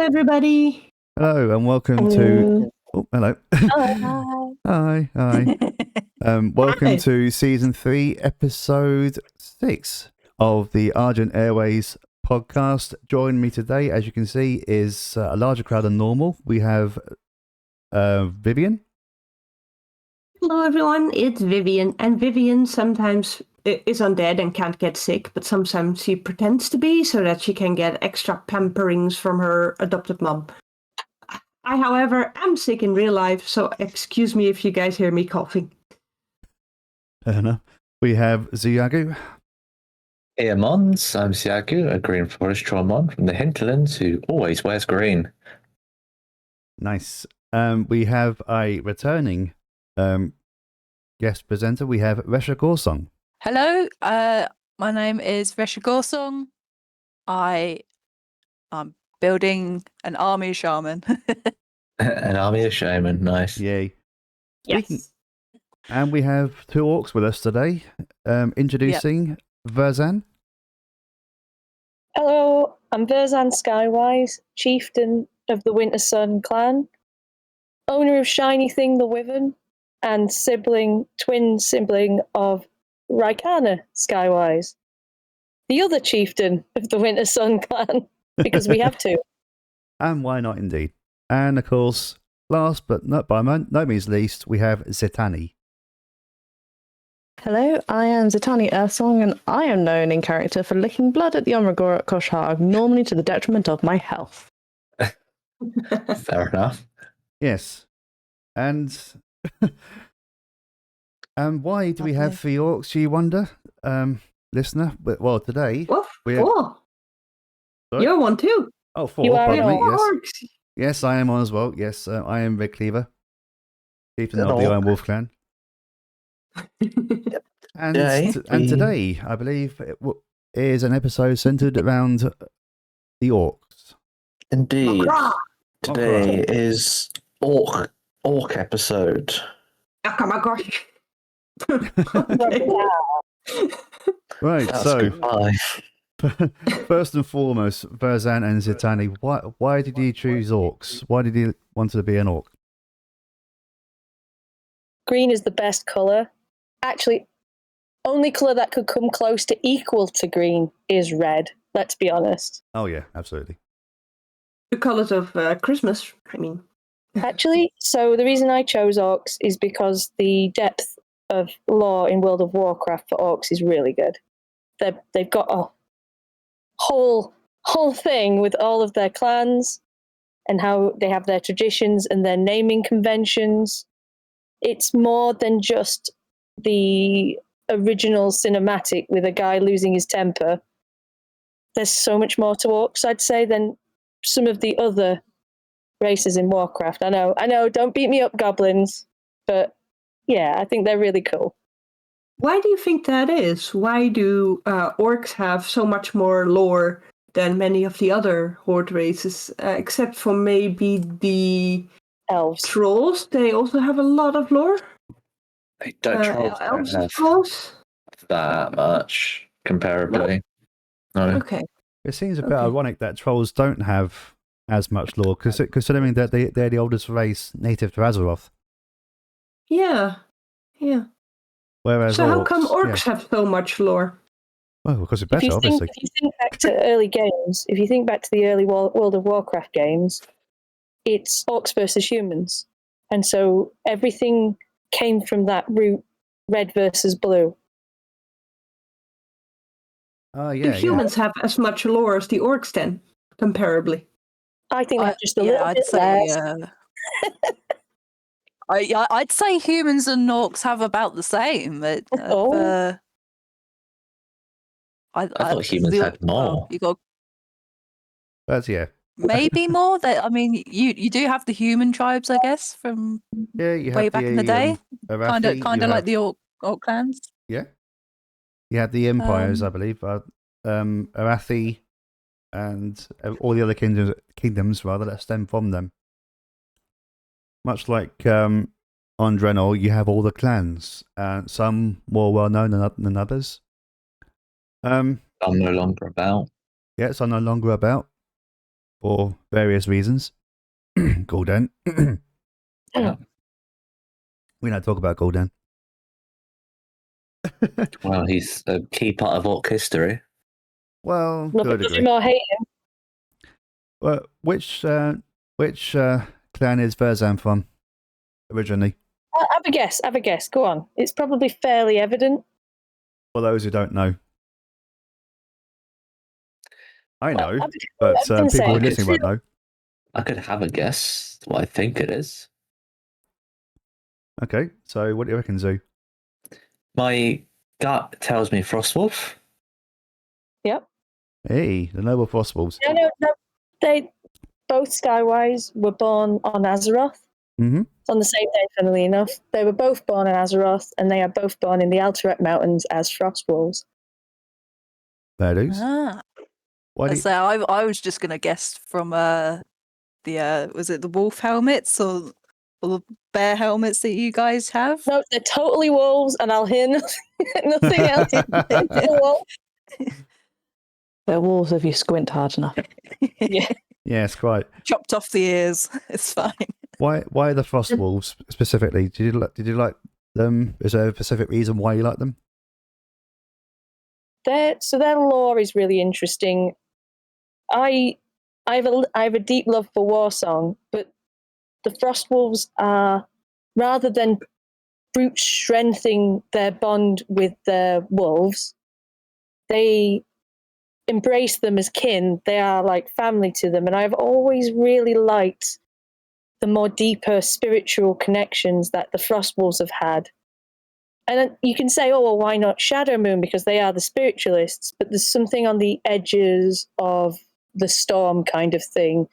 everybody. Hello and welcome to. Oh, hello. Hi, hi. Welcome Hi. to season 3, episode 6 of the Argent Airways podcast. Joining me today, as you can see, is a larger crowd than normal. We have Vivian. Hello, everyone. It's Vivian. And Vivian sometimes is undead and can't get sick, but sometimes she pretends to be so that she can get extra pamperings from her adopted mom. I, however, am sick in real life, so excuse me if you guys hear me coughing. Fair enough. We have Xuyagu. Hey, Mons, I'm Xuyagu, a green forest trollmon from the hinterlands who always wears green. Nice. We have a returning guest presenter. We have Resha Goresong. Hello, my name is Resha Goresong. I'm building an army shaman. An army of shaman, nice. Yay. Yes. And we have 2 orcs with us today. Introducing Verzan. Hello, I'm Verzan Skywise, chieftain of the Winter Sun clan, owner of Shiny Thing the Wyvern, and twin sibling of Raikana Skywise, the other chieftain of the Winter Sun clan, because we have 2. And why not indeed? And of course, last but not by no means least, we have Zi'tana. Hello, I am Zi'tana Earthsong, and I am known in character for licking blood at the Omragor at Kosh'harg, normally to the detriment of my health. Fair enough. Yes. And why do we have 3 orcs, you wonder, listener? Well, today... Woof, we have... 4. Sorry? You're one too. Oh, 4, You are pardon me, Four yes. orcs. Yes, I am on as well. Yes, I am Redcleaver, chieftain An of the orc. Iron Wolf clan. And, Today, and today, I believe, is an episode centered around the orcs. Indeed. Mok'ra. Today is orc episode. Aka'maKosh'mosh. Right, That's so goodbye. first and foremost, Verzan and Zi'tana, why did you choose orcs? Why did you want to be an orc? Green is the best colour. Actually, only colour that could come close to equal to green is red, let's be honest. Oh yeah, absolutely. The colors of Christmas, I mean. Actually, so the reason I chose orcs is because the depth of lore in World of Warcraft for orcs is really good. They've got a whole thing with all of their clans and how they have their traditions and their naming conventions. It's more than just the original cinematic with a guy losing his temper. There's so much more to orcs, I'd say, than some of the other races in Warcraft. I know, don't beat me up, goblins, but yeah, I think they're really cool. Why do you think that is? Why do orcs have so much more lore than many of the other horde races, except for maybe the Elves. trolls? They also have a lot of lore. They don't trolls Elves don't and trolls? have that much comparably. No. Okay. It seems a bit Okay. ironic that trolls don't have as much lore, considering that they're the oldest race native to Azeroth. Yeah. Whereas So how come orcs orcs have so much lore? Well, because it's If better, you obviously. think back to early games, if you think back to the early World of Warcraft games, it's orcs versus humans. And so everything came from that root, red versus blue. Oh, Do yeah, humans have as much lore as the orcs then, comparably? I think they're just a little I'd bit say. less. I'd say humans and orcs have about the same. Oh. I thought humans had more. You got That's, yeah. maybe more. I mean, you do have the human tribes, I guess, from Yeah, you have way back in the day. Arathi, Kind you of like have- the orc clans. Yeah. You have the empires, I Um, believe. Arathi and all the other kingdoms rather, that stem from them. Much like on Draenor, you have all the clans, some more well known than others. I'm no longer about. Yes, I'm no longer about. for various reasons. Gul'dan. Yeah. We don't talk about Gul'dan. Well, he's a key part of orc history. Well, to Nothing, a nothing degree. more hate him. Well, which clan is Verzan from originally? Have a guess. Have a guess. Go on. It's probably fairly evident. For those who don't know, I Well, know, I was but gonna say, people who are I could listening won't know. I could have a guess what I think it is. Okay, so what do you reckon, Zoo? My gut tells me Frostwolf. Yep. Hey, the noble Frostwolves. No. They both Skywise were born on Azeroth. Mm-hmm. It's on the same day, funnily enough. They were both born on Azeroth, and they are both born in the Alterac Mountains as Frostwolves. Fair dues. Ah. Why do you... So I was just gonna guess from the was it the wolf helmets or the bear helmets that you guys have? No, they're totally wolves, and I'll hear nothing else. They're wolves if you squint hard enough. Yeah. Yes, quite. Chopped off the ears. It's fine. Why the Frostwolves specifically? Did you like them? Is there a specific reason why you like them? Their lore is really interesting. I have a deep love for Warsong, but the Frostwolves are, rather than brute strengthening their bond with their wolves, they embrace them as kin. They are like family to them, and I've always really liked the more deeper spiritual connections that the Frostwolves have had. And you can say, oh, well, why not Shadow Moon? Because they are the spiritualists, but there's something on the edges of the storm kind of thing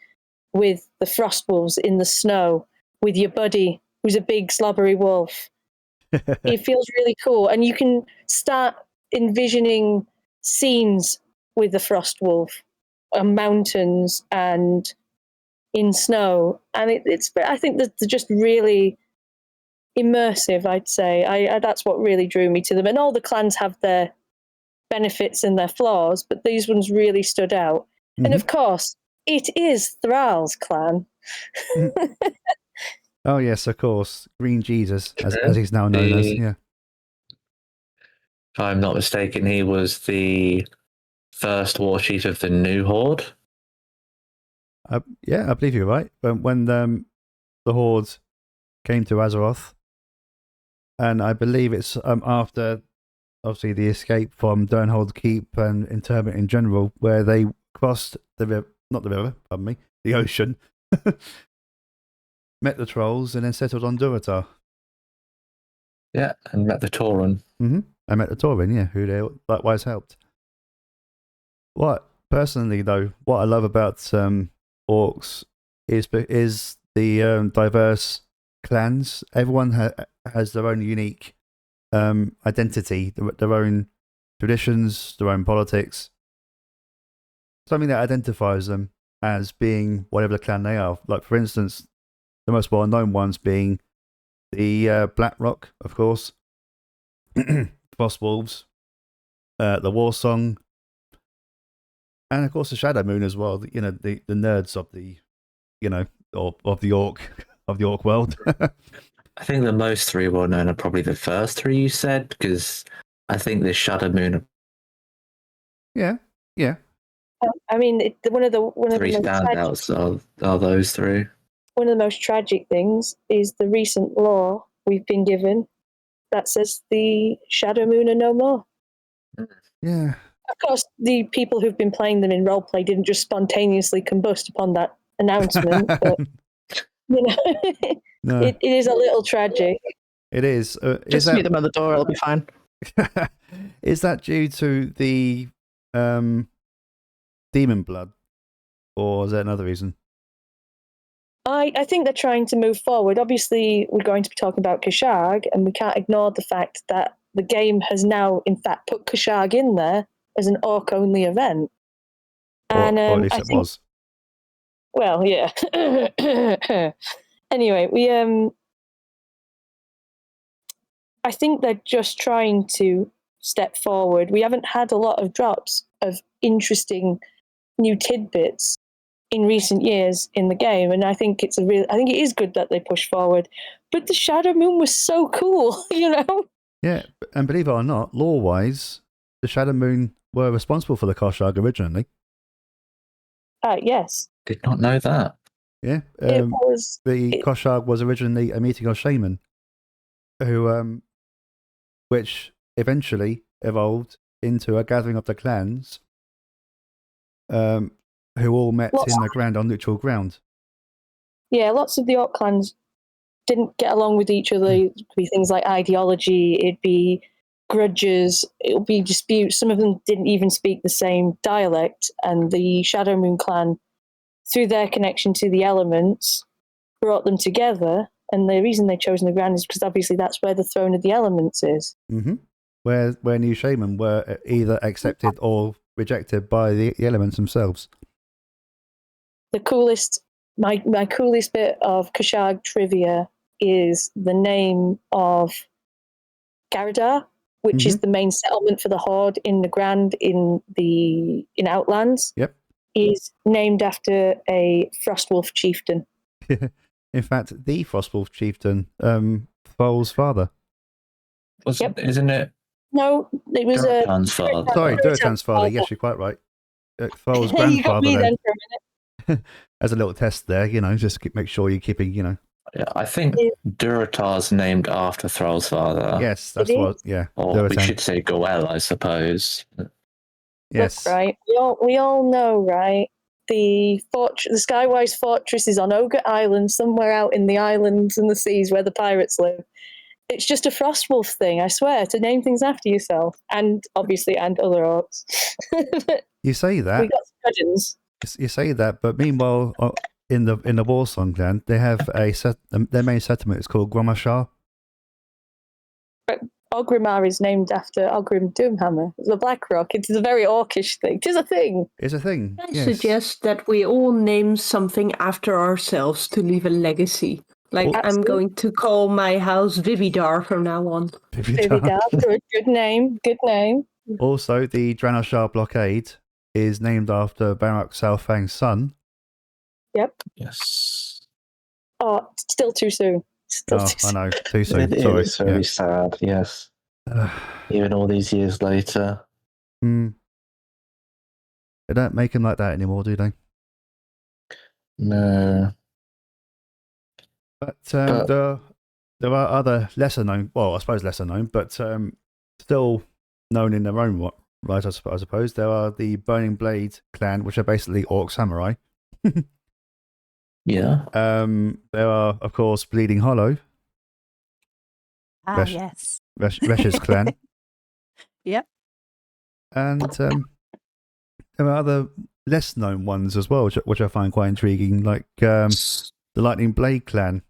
with the Frostwolves in the snow, with your buddy who's a big slobbery wolf. It feels really cool. And you can start envisioning scenes with the Frostwolf on mountains and in snow. And I think that they're just really immersive, I'd say. I that's what really drew me to them. And all the clans have their benefits and their flaws, but these ones really stood out. Mm-hmm. And of course, it is Thrall's clan. Oh yes, of course, Green Jesus, as he's now known as. Yeah. If I'm not mistaken, he was the first war chief of the New Horde. Yeah, I believe you're right. When the Horde came to Azeroth, and I believe it's after, obviously, the escape from Durnhold Keep and internment in general, where they crossed the ocean, met the trolls, and then settled on Durotar. Yeah, and met the Tauren. Mm-hmm. I met the Tauren, yeah, who they likewise helped. Personally, though, what I love about orcs is the diverse clans. Everyone has their own unique identity, their own traditions, their own politics. Something that identifies them as being whatever the clan they are. Like, for instance, the most well-known ones being the Blackrock, of course, Frostwolves, the Warsong, and of course the Shadow Moon as well. You know, the nerds of the, of the orc world. I think the most three well known are probably the first three you said, because I think the Shadow Moon. Yeah. I mean, one of the Three most standouts are those three. one of the most tragic things is the recent law we've been given that says the Shadow Moon are no more. Yeah. Of course, the people who've been playing them in roleplay didn't just spontaneously combust upon that announcement, but no. It is a little tragic. It is. Just meet them at the door, it'll be fine. Is that due to the demon blood, or is there another reason? I think they're trying to move forward. Obviously, we're going to be talking about Kosh'harg, and we can't ignore the fact that the game has now, in fact, put Kosh'harg in there as an orc-only event. Or at least it was. Well, yeah. Anyway, I think they're just trying to step forward. We haven't had a lot of drops of interesting new tidbits in recent years in the game, and I think I think it is good that they push forward. But the Shadow Moon was so cool, you know. Yeah, and believe it or not, lore-wise, the Shadow Moon were responsible for the Kosh'harg originally. Yes. Did not know that. Yeah, It was. the Kosh'harg was originally a meeting of shaman, who, which eventually evolved into a gathering of the clans, who all met in the ground on neutral ground. Yeah, lots of the orc clans didn't get along with each other. It'd be things like ideology, it'd be grudges, it would be disputes. Some of them didn't even speak the same dialect, and the Shadow Moon clan, through their connection to the elements, brought them together. And the reason they chose the ground is because obviously that's where the throne of the elements is. Mm-hmm. Where new shaman were either accepted or rejected by the elements themselves. The coolest, my coolest bit of Kosh'harg trivia is the name of Garadar, which is the main settlement for the Horde in the Grand in Outlands. Yep. Is named after a Frostwolf chieftain. In fact, the Frostwolf chieftain, Thrall's father. Isn't it? No, it was Durotan's father. Sorry, Durotan's father. Yes, you're quite right. Thrall's You got grandfather me then. then for a minute. As a little test there, just make sure you're keeping, Yeah, I think Durotar's named after Thrall's father. Yes, that's It what. is? Yeah. Or we Durotan. should say Goel, I suppose. Yes. Look, right. We all know, right? The Skywise Fortress is on Ogre Island, somewhere out in the islands and the seas where the pirates live. It's just a Frostwolf thing, I swear, to name things after yourself, and obviously, and other orcs. You say that. We got Spuddins. You say that, but meanwhile, in the Warsong clan, they have their main settlement is called Gromashar. Ogrimmar is named after Ogrim Doomhammer, the Black Rock. It's a very orcish thing. It is a thing. It's a thing. I Yes. suggest that we all name something after ourselves to leave a legacy. Like, I'm Absolutely. going to call my house Vividar from now on. Vividar, good name, good name. Also, the Dranoshar blockade is named after Barak Salfang's son. Yep. Yes. Oh, still too soon. Still too I soon. know. Too soon. It Sorry. is very sad, yes. Even all these years later. They don't make him like that anymore, do they? No. But there are other lesser known, well, I suppose lesser known, but still known in their own right, I suppose. There are the Burning Blade clan, which are basically orc samurai. Yeah. There are, of course, Bleeding Hollow, Yes. Resha's clan. Yep. And there are other less known ones as well, which I find quite intriguing, like the Lightning Blade clan.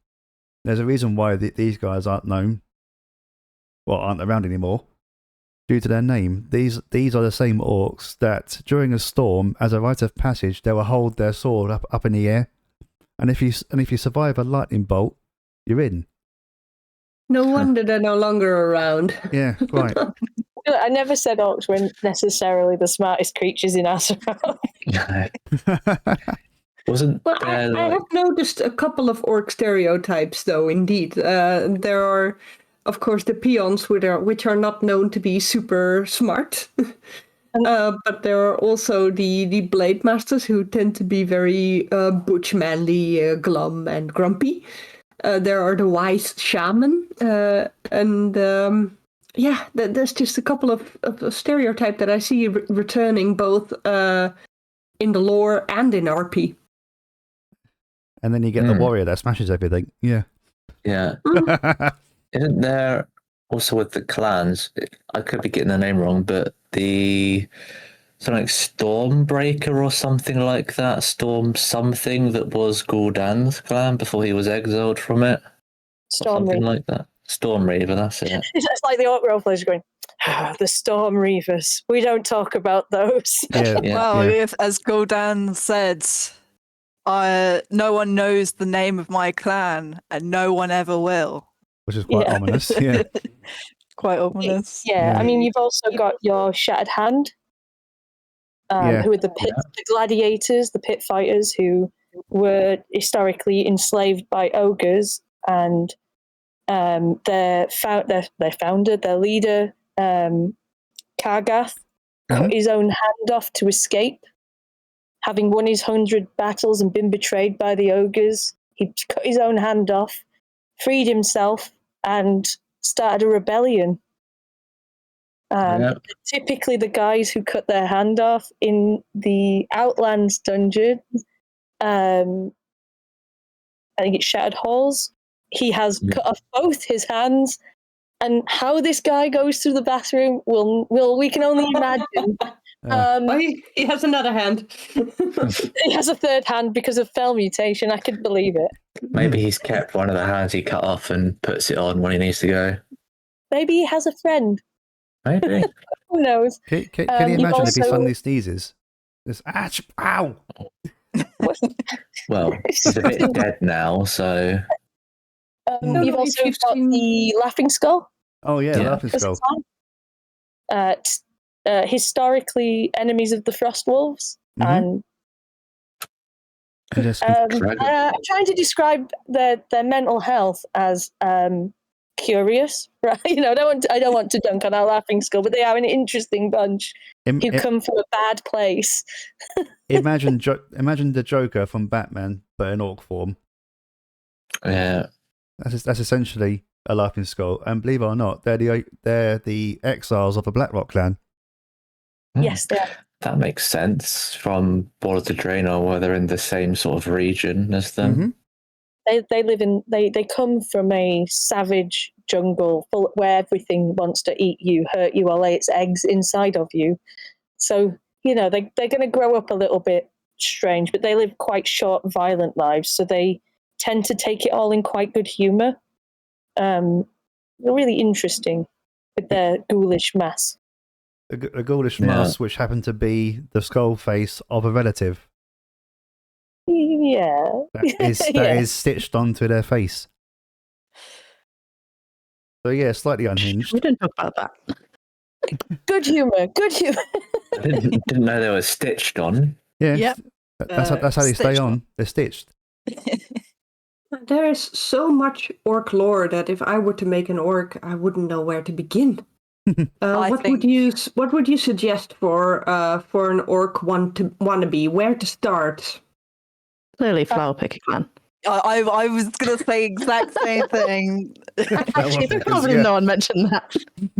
There's a reason why these guys aren't known, aren't around anymore, due to their name. These are the same orcs that, during a storm, as a rite of passage, they will hold their sword up in the air, and if you survive a lightning bolt, you're in. No wonder they're no longer around. Yeah, right. I never said orcs were necessarily the smartest creatures in Azeroth. Wasn't Well, there I have noticed a couple of orc stereotypes, though, indeed. There are, of course, the peons, which are not known to be super smart. But there are also the blade masters, who tend to be very butch, manly, glum, and grumpy. There are the wise shaman, and there's just a couple of stereotypes that I see returning both in the lore and in RP. And then you get the warrior that smashes everything. Yeah. Yeah. Isn't there also with the clans, I could be getting the name wrong, but something like Stormbreaker or something like that, Storm something, that was Gul'dan's clan before he was exiled from it? Storm something Reaver. like that. Storm Reaver, that's it. It's like the orc role players going, the Storm Reavers. We don't talk about those. Yeah. Well, yeah. if, as Gul'dan said, no one knows the name of my clan, and no one ever will. Which is quite ominous. Yeah. Quite ominous. Yeah, I mean, you've also got your Shattered Hand. Yeah. who are the gladiators, the pit fighters, who were historically enslaved by ogres, and their founder, their leader, Kargath, cut his own hand off to escape. Having won his 100 battles and been betrayed by the ogres, he cut his own hand off, freed himself, and started a rebellion. Typically, the guys who cut their hand off in the Outlands dungeon, I think it's Shattered Halls, he has cut off both his hands. And how this guy goes through the bathroom, we can only imagine. He has another hand. He has a third hand because of fell mutation. I could believe it. Maybe he's kept one of the hands he cut off and puts it on when he needs to go. Maybe he has a friend. Maybe. Who knows? Can you imagine if he suddenly sneezes? Just, ow! Well, he's a bit dead now, so... You've also got the Laughing Skull. Oh, yeah, Laughing Skull. Historically, enemies of the Frost Wolves. And I'm trying to describe their mental health as curious, right? I don't want to dunk on our Laughing Skull, but they are an interesting bunch who come from a bad place. Imagine the Joker from Batman, but in orc form. Yeah, that's essentially a Laughing Skull, and believe it or not, they're the exiles of the Blackrock clan. Yes, they are. That makes sense from Ball of the Draenor, where they're in the same sort of region as them. They live in they come from a savage jungle where everything wants to eat you, hurt you, or lay its eggs inside of you. So they're going to grow up a little bit strange, but they live quite short, violent lives. So they tend to take it all in quite good humor. They're really interesting with their ghoulish mass. A ghoulish mask, which happened to be the skull face of a relative. Yeah. That is stitched onto their face. So yeah, slightly unhinged. We didn't talk about that. Good humor. I didn't know they were stitched on. Yeah. Yep. That's how they stay on. They're stitched. There is so much orc lore that if I were to make an orc, I wouldn't know where to begin. What would you suggest for an orc wannabe? Where to start? Clearly, flower picker clan. I was going to say exact same thing. Actually, probably no one mentioned that.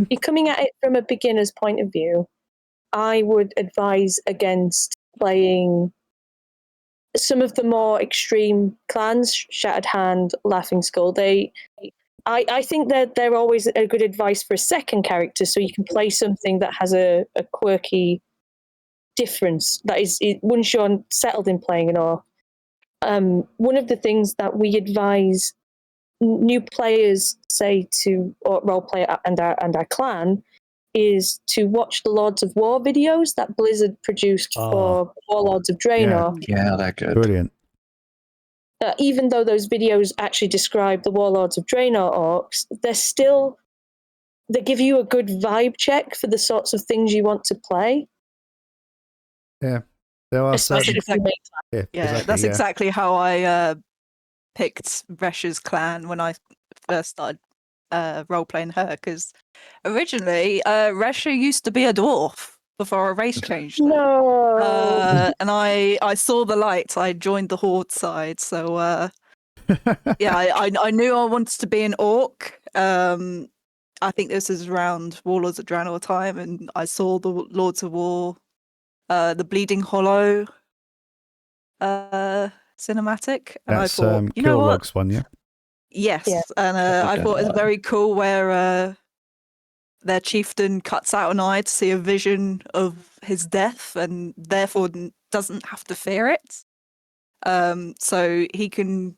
You're coming at it from a beginner's point of view. I would advise against playing some of the more extreme clans, Shattered Hand, Laughing Skull. I think that they're always a good advice for a second character, so you can play something that has a quirky difference. That is, once you're settled in playing an orc. One of the things that we advise new players say to roleplay and our clan is to watch the Lords of War videos that Blizzard produced for Warlords of Draenor. Yeah, they're good. Brilliant. Even though those videos actually describe the Warlords of Draenor orcs, they give you a good vibe check for the sorts of things you want to play. Yeah. There are certain... That's exactly how I picked Resha's clan when I first started role-playing her, because originally Resha used to be a dwarf before a race changed. No. And I saw the light. I joined the Horde side, so I knew I wanted to be an orc. I think this is around Warlords of Draenor time, and I saw the Lords of War, the Bleeding Hollow cinematic, and That's I thought, you know what? one, yeah. Yes, and I thought it was very cool where their chieftain cuts out an eye to see a vision of his death, and therefore doesn't have to fear it. So he can,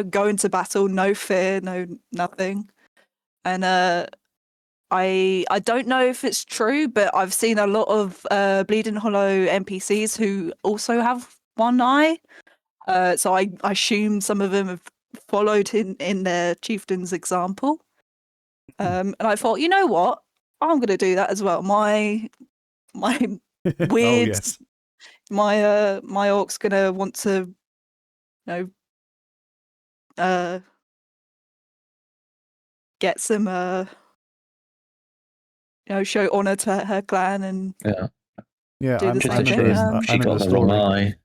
go into battle, no fear, no nothing. And I don't know if it's true, but I've seen a lot of Bleeding Hollow NPCs who also have one eye. So I assume some of them have followed in their chieftain's example. And I thought, you know what? I'm going to do that as well. My weird my orc's gonna want to, get some show honor to her clan and Yeah, do the Just same to thing. show she got the wrong eye.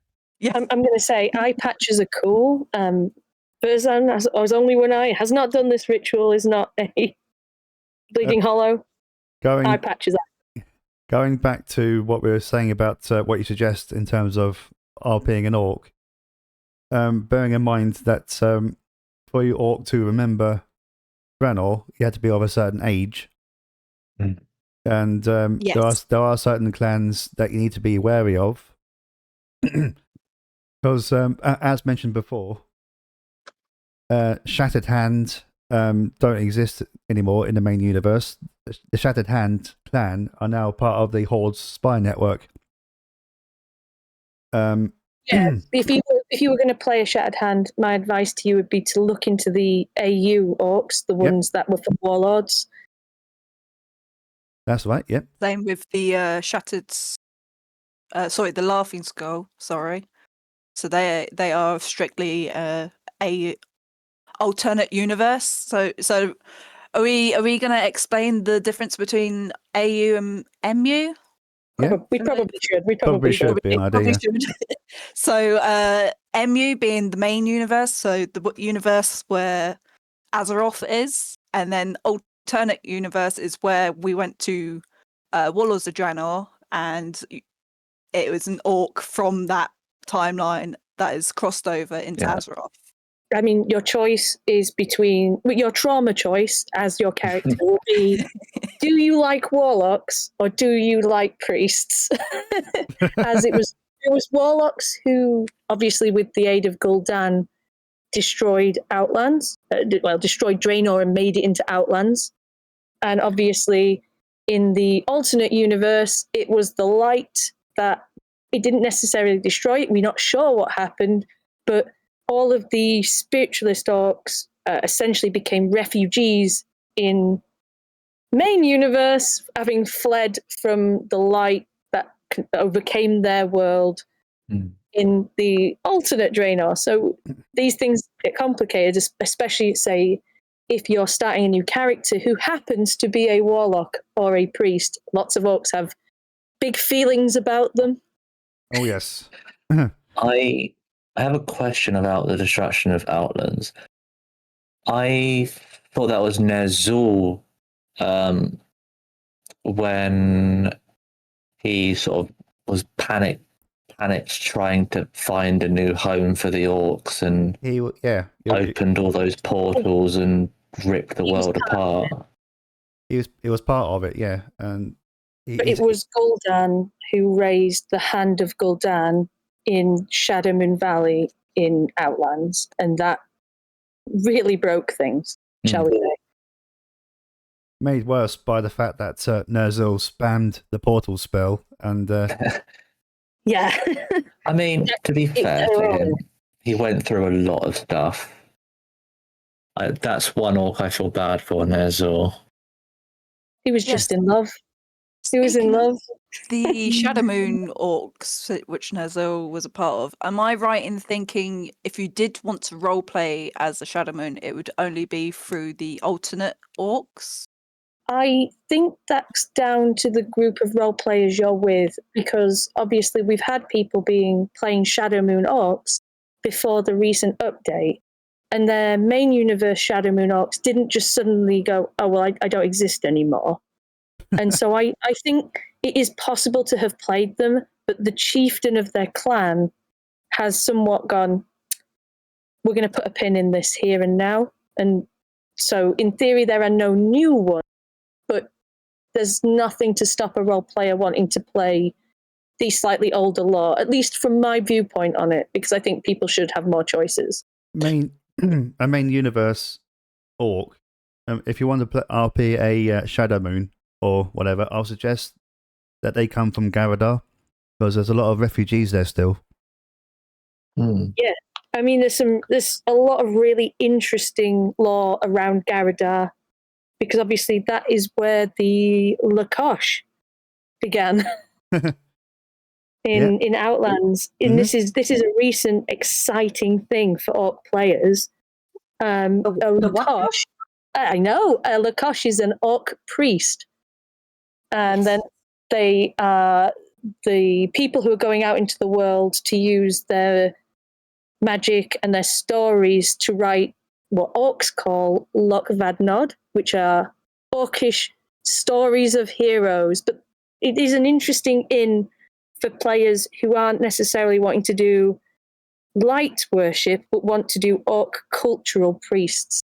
Yeah, I'm going to say eye patches are cool. Verzan has only one eye, has not done this ritual, is not a bleeding hollow. Eye patches are. Going back to what we were saying about what you suggest in terms of RPing an orc, bearing in mind that for your orc to remember Draenor, you had to be of a certain age. Mm. And Yes. there are certain clans that you need to be wary of. Because, as mentioned before, Shattered Hand don't exist anymore in the main universe. The Shattered Hand clan are now part of the Horde's spy network. Yeah, if you were going to play a Shattered Hand, my advice to you would be to look into the AU orcs, the ones that were for warlords. That's right, yep. Same with the shattered. The laughing skull. Sorry. So they are strictly a alternate universe. So are we going to explain the difference between AU and MU? Yeah. We probably should. We Probably should be an idea. So MU being the main universe, so the universe where Azeroth is, and then alternate universe is where we went to Warlords of Draenor, and it was an orc from that timeline that is crossed over into Azeroth. I mean, your choice is between your trauma choice as your character will be: do you like warlocks or do you like priests? As it was warlocks who, obviously, with the aid of Gul'dan, destroyed Outlands. Destroyed Draenor and made it into Outlands. And obviously, in the alternate universe, it was the light that it didn't necessarily destroy it. We're not sure what happened, but all of the spiritualist orcs essentially became refugees in main universe, having fled from the light that overcame their world in the alternate Draenor. So these things get complicated, especially, say, if you're starting a new character who happens to be a warlock or a priest. Lots of orcs have big feelings about them. Oh, yes. I have a question about the destruction of Outlands. I thought that was Ner'zhul when he sort of was panicked trying to find a new home for the orcs and opened all those portals and ripped the world apart. He was part of it, yeah. And but it was Gul'dan who raised the hand of Gul'dan in Shadowmoon Valley in Outlands, and that really broke things, shall we say. Made worse by the fact that Ner'zhul spammed the portal spell and... Yeah. I mean, to be fair to him, he went through a lot of stuff. That's one orc I feel bad for, Ner'zhul. He was just in love. He was in love. The Shadowmoon orcs, which Ner'zhul was a part of, am I right in thinking if you did want to roleplay as a Shadowmoon, it would only be through the alternate orcs? I think that's down to the group of role players you're with, because obviously we've had people playing Shadowmoon orcs before the recent update, and their main universe Shadowmoon orcs didn't just suddenly go, oh, well, I don't exist anymore. And so I think it is possible to have played them, but the chieftain of their clan has somewhat gone, we're going to put a pin in this here and now. And so in theory, there are no new ones, but there's nothing to stop a role player wanting to play the slightly older lore, at least from my viewpoint on it, because I think people should have more choices. A main universe orc, if you want to play RP a Shadowmoon or whatever, I'll suggest that they come from Garadar, because there's a lot of refugees there still. Yeah, I mean, there's a lot of really interesting lore around Garadar, because obviously that is where the Lakosh began. in Outlands. And this is a recent exciting thing for orc players. Lakosh, I know. Lakosh is an orc priest, and then they are the people who are going out into the world to use their magic and their stories to write what orcs call Lokvadnod, which are orcish stories of heroes. But it is an interesting in for players who aren't necessarily wanting to do light worship, but want to do orc cultural priests.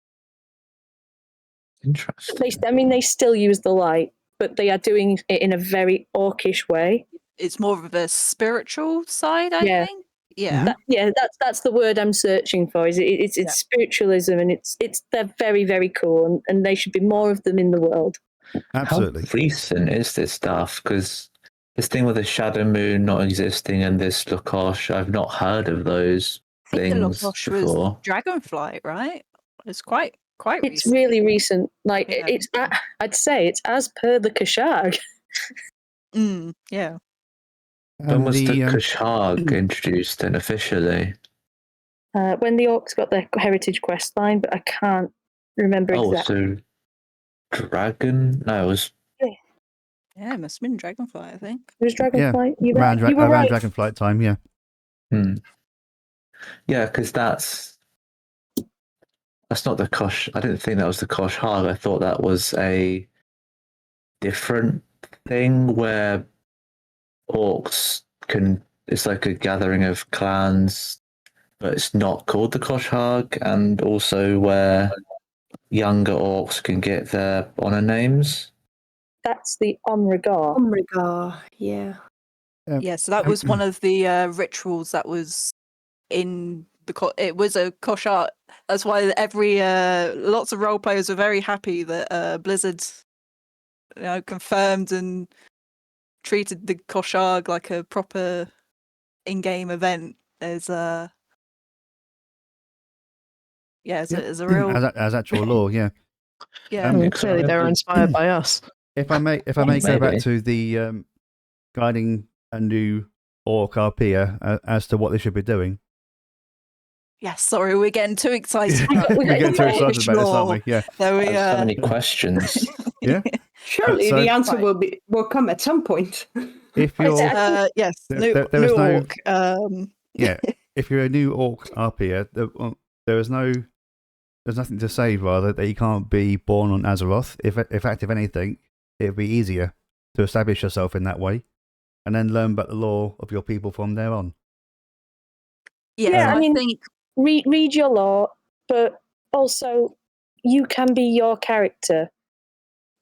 Interesting. They still use the light, but they are doing it in a very orcish way. It's more of a spiritual side, I think. Yeah. That's the word I'm searching for. It's spiritualism, and they're very, very cool, and there should be more of them in the world. Absolutely. How recent is this stuff? Because this thing with the Shadow Moon not existing and this Lakosh, I've not heard of those I think things the Lakosh before. was Dragonflight, right? It's quite It's recent. really recent. I'd say it's as per the Kosh'harg. Yeah. When was the Kosh'harg introduced then officially? When the orcs got their heritage quest line, but I can't remember exactly. So Dragon? No, it was. Yeah, it must have been Dragonflight, I think. It was Dragonflight. You were around right. Dragonflight time, yeah. Yeah, because that's not the Kosh. I didn't think that was the Kosh'harg. I thought that was a different thing where orcs it's like a gathering of clans, but it's not called the Kosh'harg, and also where younger orcs can get their honor names. That's the Omrigar. Omrigar, yeah. Yeah, so that was one of the rituals that was in it was a Kosh'harg. That's why lots of role players were very happy that Blizzard, confirmed and treated the Kosh'harg like a proper in-game event. As a real as actual law, yeah. Yeah. Clearly, they were inspired by us. If I may go back to the guiding a new orc RP as to what they should be doing. Yes, sorry, we're getting too excited. We get too excited about this, aren't we? Yeah. So so many questions. Yeah. Surely the answer will come at some point. If you're yes, there is new no orc. If you're a new orc RP, there's nothing to say rather that you can't be born on Azeroth. If active anything, it'd be easier to establish yourself in that way, and then learn about the lore of your people from there on. Yeah, I think read your lore, but also you can be your character.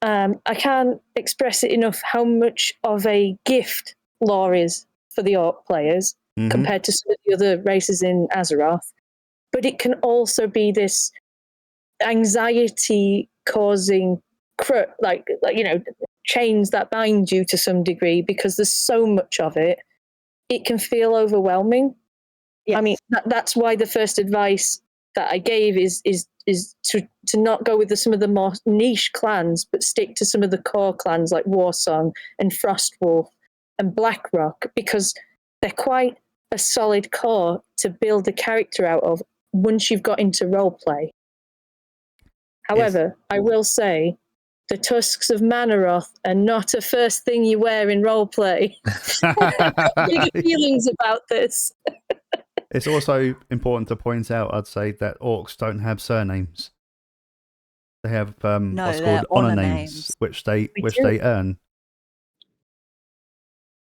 I can't express it enough how much of a gift lore is for the orc players compared to some of the other races in Azeroth. But it can also be this anxiety-causing, chains that bind you to some degree because there's so much of it. It can feel overwhelming. Yes. I mean, that's why the first advice that I gave is to not go with some of the more niche clans, but stick to some of the core clans like Warsong and Frostwolf and Blackrock, because they're quite a solid core to build a character out of once you've got into roleplay. However, I will say the tusks of Manaroth are not a first thing you wear in roleplay. I've got bigger feelings about this. It's also important to point out, I'd say, that orcs don't have surnames. They have what's called honor names, which they earn.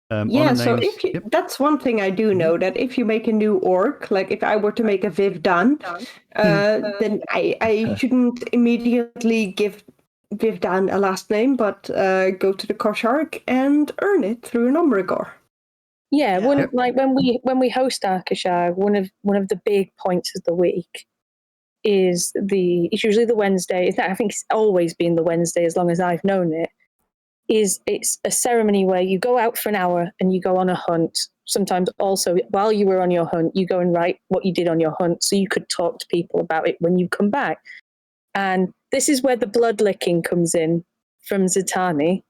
That's one thing I do know, that if you make a new orc, like if I were to make a Viv Dan, then I shouldn't immediately give Viv Dan a last name, but go to the Kosh'harg and earn it through an Omrigar. Yeah, when we host our Kosh'harg, one of the big points of the week is it's usually the Wednesday. I think it's always been the Wednesday as long as I've known it. It's a ceremony where you go out for an hour and you go on a hunt. Sometimes also while you were on your hunt, you go and write what you did on your hunt so you could talk to people about it when you come back. And this is where the blood licking comes in from Zi'tana.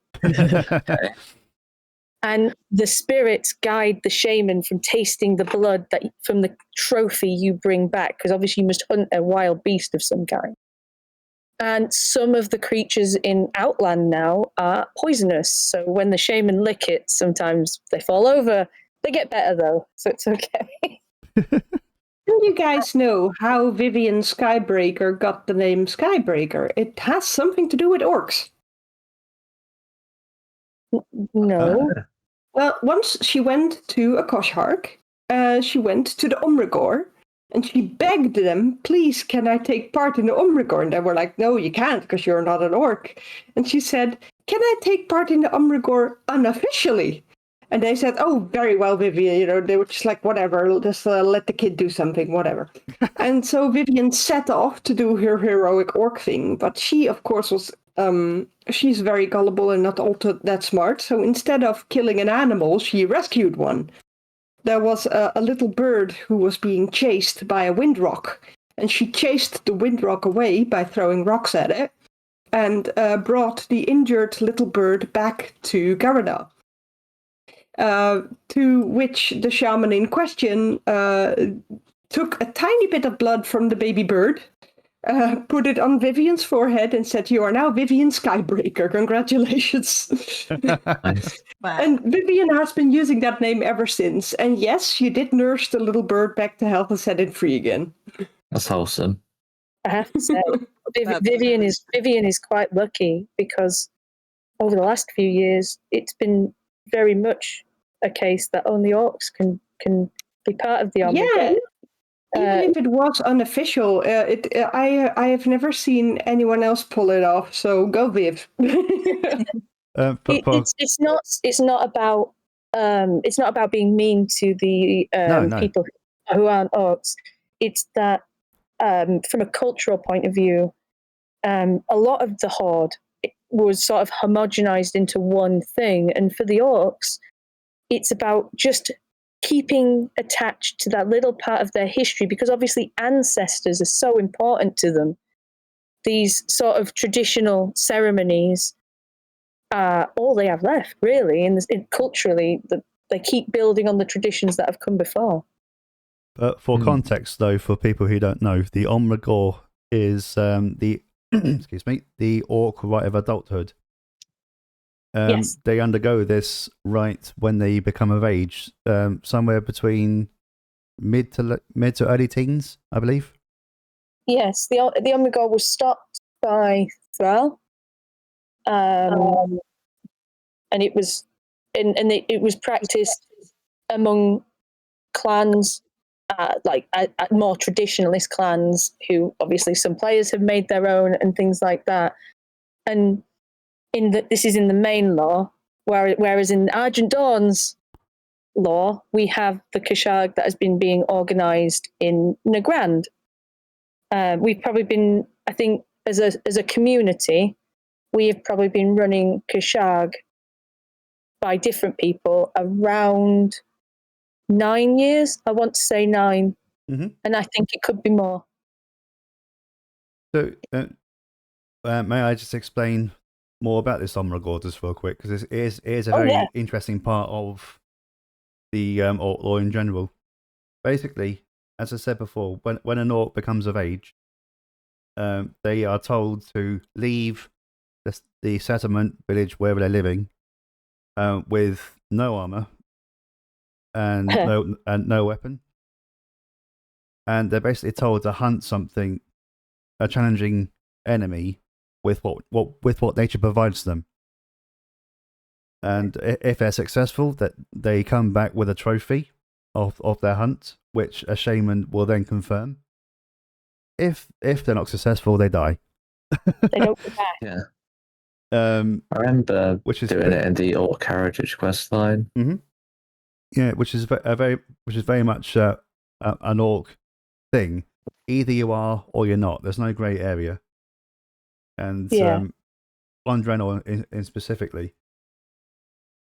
And the spirits guide the shaman from tasting the blood from the trophy you bring back, because obviously you must hunt a wild beast of some kind. And some of the creatures in Outland now are poisonous. So when the shaman lick it, sometimes they fall over. They get better though, so it's okay. Do you guys know how Vivian Skybreaker got the name Skybreaker? It has something to do with orcs. No. Well, once she went to a Kosh'harg, she went to the Omrigor, and she begged them, please, can I take part in the Omrigor? And they were like, no, you can't, because you're not an orc. And she said, can I take part in the Omrigor unofficially? And they said, oh, very well, Vivian. They were just like, whatever, just let the kid do something, whatever. And so Vivian set off to do her heroic orc thing. But she, of course, was she's very gullible and not all that smart. So instead of killing an animal, she rescued one. There was a little bird who was being chased by a windrock. And she chased the windrock away by throwing rocks at it. And brought the injured little bird back to Garada. To which the shaman in question took a tiny bit of blood from the baby bird, put it on Vivian's forehead and said, you are now Vivian Skybreaker. Congratulations. Nice. Wow. And Vivian has been using that name ever since. And yes, she did nurse the little bird back to health and set it free again. That's wholesome. I have to say, Vivian is quite lucky, because over the last few years, it's been very much a case that only orcs can be part of the army. Yeah, even if it was unofficial, I have never seen anyone else pull it off. So go Viv. It's not about being mean to the No. people who aren't orcs. It's that from a cultural point of view, a lot of the horde was sort of homogenized into one thing, and for the orcs, it's about just keeping attached to that little part of their history, because obviously ancestors are so important to them. These sort of traditional ceremonies are all they have left, really, and culturally, they keep building on the traditions that have come before. But for context, though, for people who don't know, the Omrigor is the the orc rite of adulthood. Yes. They undergo this rite when they become of age, somewhere between mid to early teens, I believe. Yes, the Omrigor was stopped by Thrall, and it was it was practiced among clans, like more traditionalist clans, who obviously some players have made their own and things like that. And this is in the main lore, whereas in Argent Dawn's lore, we have the Kosh'harg that has been being organised in Nagrand. We've probably been, I think, as a community, we have probably been running Kosh'harg by different people around 9 years. I want to say 9, and I think it could be more. So, may I just explain more about this Omrigor just real quick, because it is a very interesting part of the orc lore in general. Basically, as I said before, when an orc becomes of age, they are told to leave the settlement village wherever they're living with no armor and no weapon, and they're basically told to hunt something, a challenging enemy, with what nature provides them. And if they're successful, that they come back with a trophy of their hunt, which a shaman will then confirm. If they're not successful, they die. They don't come back. Yeah. I remember doing it in the Orc Heritage quest line. Mm-hmm. Yeah, which is very much an orc thing. Either you are or you're not. There's no grey area. And on Drenor in specifically,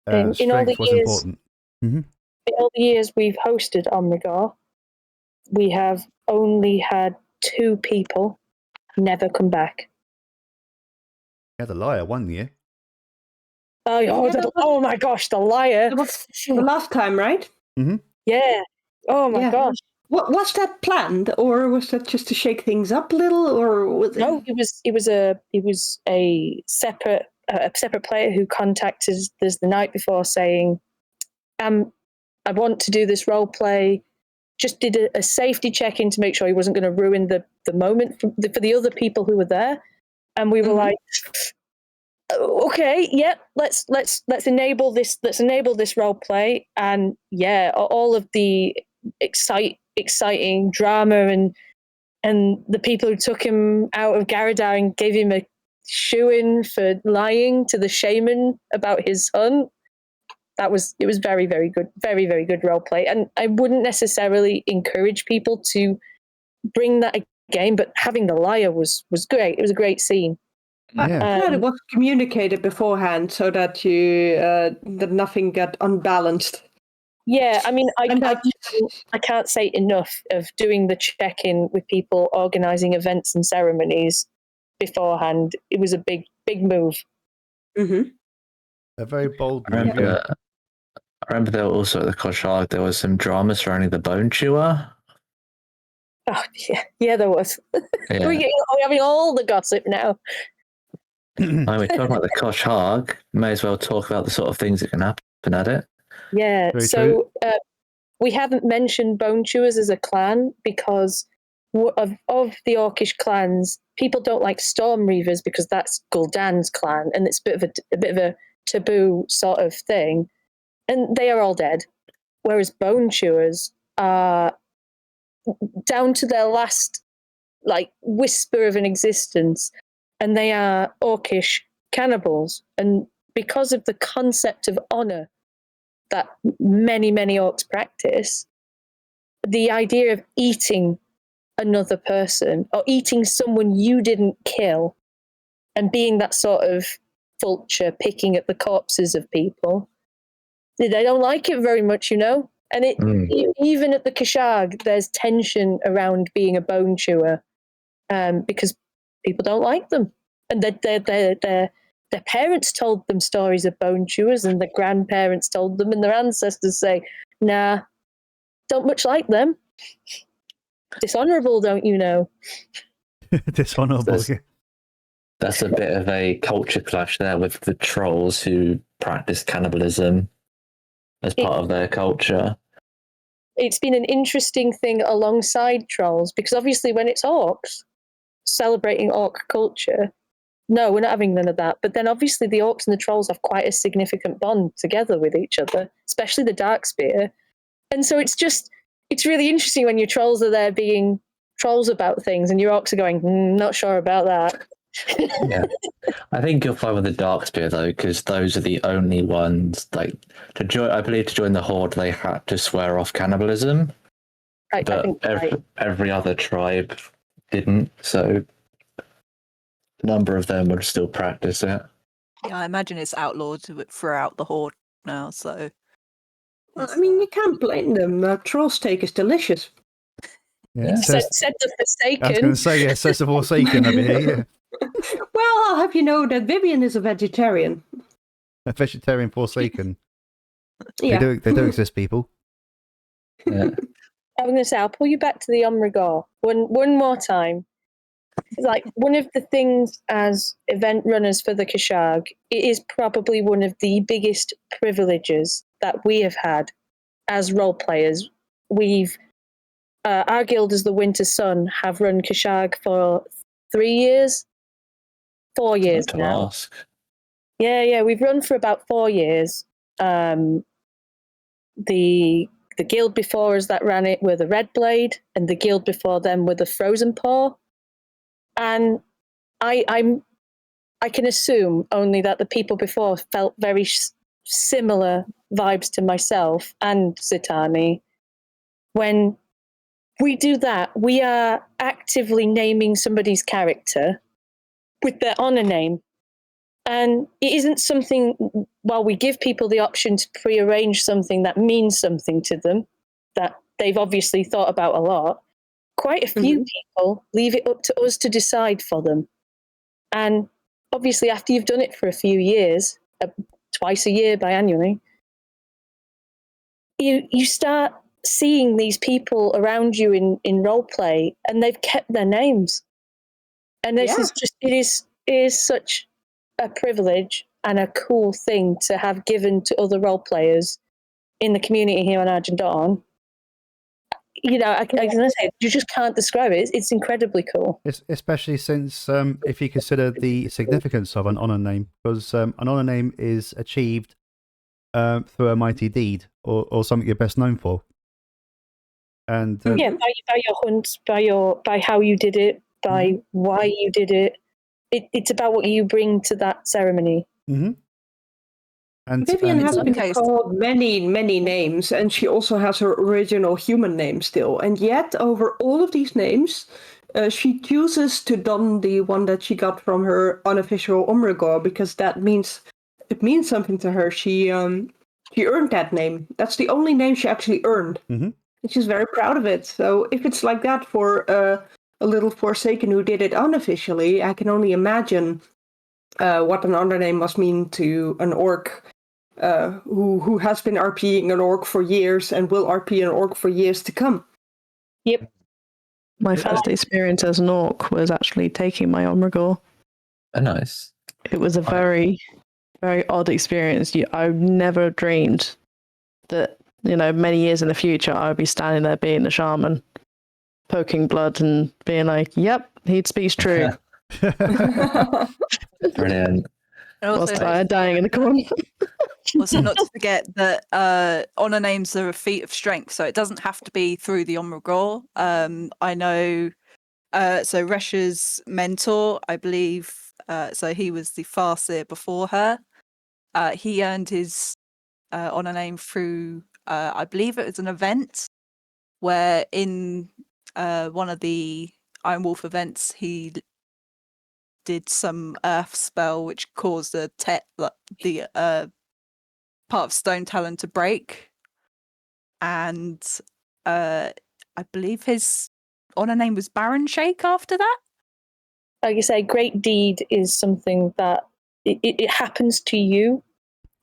strength was important. Mm-hmm. In all the years we've hosted Omrigor, we have only had 2 people never come back. You had a liar one year. Oh my gosh, the liar. That was the last time, right? Yeah. Oh my gosh. What was that planned, or was that just to shake things up a little, or was it... No, it was a separate player who contacted us the night before saying, I want to do this role play. Just did a safety check-in to make sure he wasn't going to ruin the moment for the other people who were there. And we were like, okay, yeah, let's enable this. Let's enable this role play. And yeah, all of the exciting drama and the people who took him out of Garadar and gave him a shoo-in for lying to the shaman about his hunt. It was very, very good, very, very good role play. And I wouldn't necessarily encourage people to bring that again, but having the liar was great. It was a great scene. I'm glad it was communicated beforehand so that that nothing got unbalanced. Yeah, I mean, I can't say enough of doing the check-in with people, organising events and ceremonies beforehand. It was a big move. Mm-hmm. A very bold move. I remember there also at the Kosh'harg, there was some drama surrounding the Bone Chewer. Oh, yeah, there was. Yeah. We're having all the gossip now. We're talking about the Kosh'harg. May as well talk about the sort of things that can happen at it. Yeah, Very so we haven't mentioned Bone Chewers as a clan because of the Orcish clans, people don't like Storm Reavers because that's Gul'dan's clan, and it's a bit of a taboo sort of thing. And they are all dead, whereas Bone Chewers are down to their last whisper of an existence, and they are Orcish cannibals. And because of the concept of honor that many orcs practice, the idea of eating another person or eating someone you didn't kill and being that sort of vulture picking at the corpses of people, they don't like it very much, and even at the Kosh'harg there's tension around being a bone chewer, because people don't like them, and their parents told them stories of bone chewers, and their grandparents told them, and their ancestors say, nah, don't much like them. Dishonourable, don't you know? Dishonourable. That's a bit of a culture clash there with the trolls who practice cannibalism as part of their culture. It's been an interesting thing alongside trolls, because obviously when it's orcs celebrating orc culture, no, we're not having none of that. But then obviously the orcs and the trolls have quite a significant bond together with each other, especially the Darkspear. And so it's really interesting when your trolls are there being trolls about things and your orcs are going, not sure about that. Yeah, I think you'll find with the Darkspear though, because those are the only ones to join. I believe to join the Horde, they had to swear off cannibalism, but every other tribe didn't. So a number of them would still practice it. Yeah, I imagine it's outlawed throughout the Horde now. So, well, I mean, you can't blame them. Troll steak is delicious. Yeah, said the Forsaken. I was going to say, yeah, says the Forsaken over here. Yeah. Well, I'll have you know that Vivian is a vegetarian. A vegetarian Forsaken. Yeah. They do exist, people. Yeah. I'm going to say, I'll pull you back to the Omragor one more time. One of the things as event runners for the Kosh'harg, it is probably one of the biggest privileges that we have had as role players. We've our guild as the Winter Sun have run Kosh'harg for 3 years, 4 years now. Ask. Yeah, we've run for about 4 years. The guild before us that ran it were the Red Blade, and the guild before them were the Frozen Paw. And I can assume only that the people before felt very similar vibes to myself and Zi'tana. When we do that, we are actively naming somebody's character with their honor name. And it isn't something, while we give people the option to prearrange something that means something to them, that they've obviously thought about a lot, quite a few people leave it up to us to decide for them. And obviously after you've done it for a few years, twice a year biannually, you start seeing these people around you in role play, and they've kept their names. And this is just it is such a privilege and a cool thing to have given to other role players in the community here on Argent Dawn. You know, I can say you just can't describe it. It's incredibly cool. Especially since if you consider the significance of an honor name, because an honor name is achieved through a mighty deed or something you're best known for. And by your hunts, by how you did it, by why you did it. It's about what you bring to that ceremony. Mm-hmm. And Vivian has been called many names, and she also has her original human name still. And yet, over all of these names, she chooses to don the one that she got from her unofficial Omrigor, because it means something to her. She earned that name. That's the only name she actually earned. Mm-hmm. And she's very proud of it. So if it's like that for a little Forsaken who did it unofficially, I can only imagine what an honor name must mean to an orc who has been RPing an orc for years and will RP an orc for years to come. Yep. My first experience as an orc was actually taking my Omrigor. Oh, nice. It was a very, very odd experience. I never dreamed that, many years in the future, I would be standing there being the shaman, poking blood and being like, yep, he speaks true. Brilliant. Whilst I dying in the corner. Also, not to forget that honor names are a feat of strength, so it doesn't have to be through the Omrigor. I know, so Resha's mentor, I believe, so he was the Farseer before her. He earned his honor name through, I believe it was an event where in one of the Iron Wolf events, he did some earth spell which caused the part of Stone Talon to break, and I believe his honor name was Baron Shake after that. Like I say, great deed is something that it happens to you,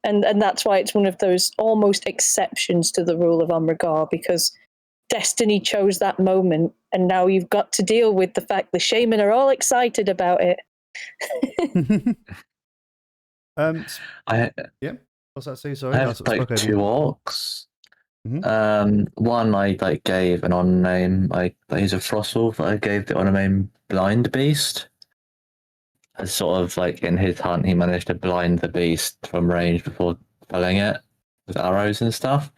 and that's why it's one of those almost exceptions to the rule of Omrigor, because destiny chose that moment, and now you've got to deal with the fact the shaman are all excited about it. What's that say? Sorry, I have like two orcs. Mm-hmm. One I gave an honor name. He's a Frostle, but I gave the honor name Blind Beast. As sort of in his hunt, he managed to blind the beast from range before felling it with arrows and stuff.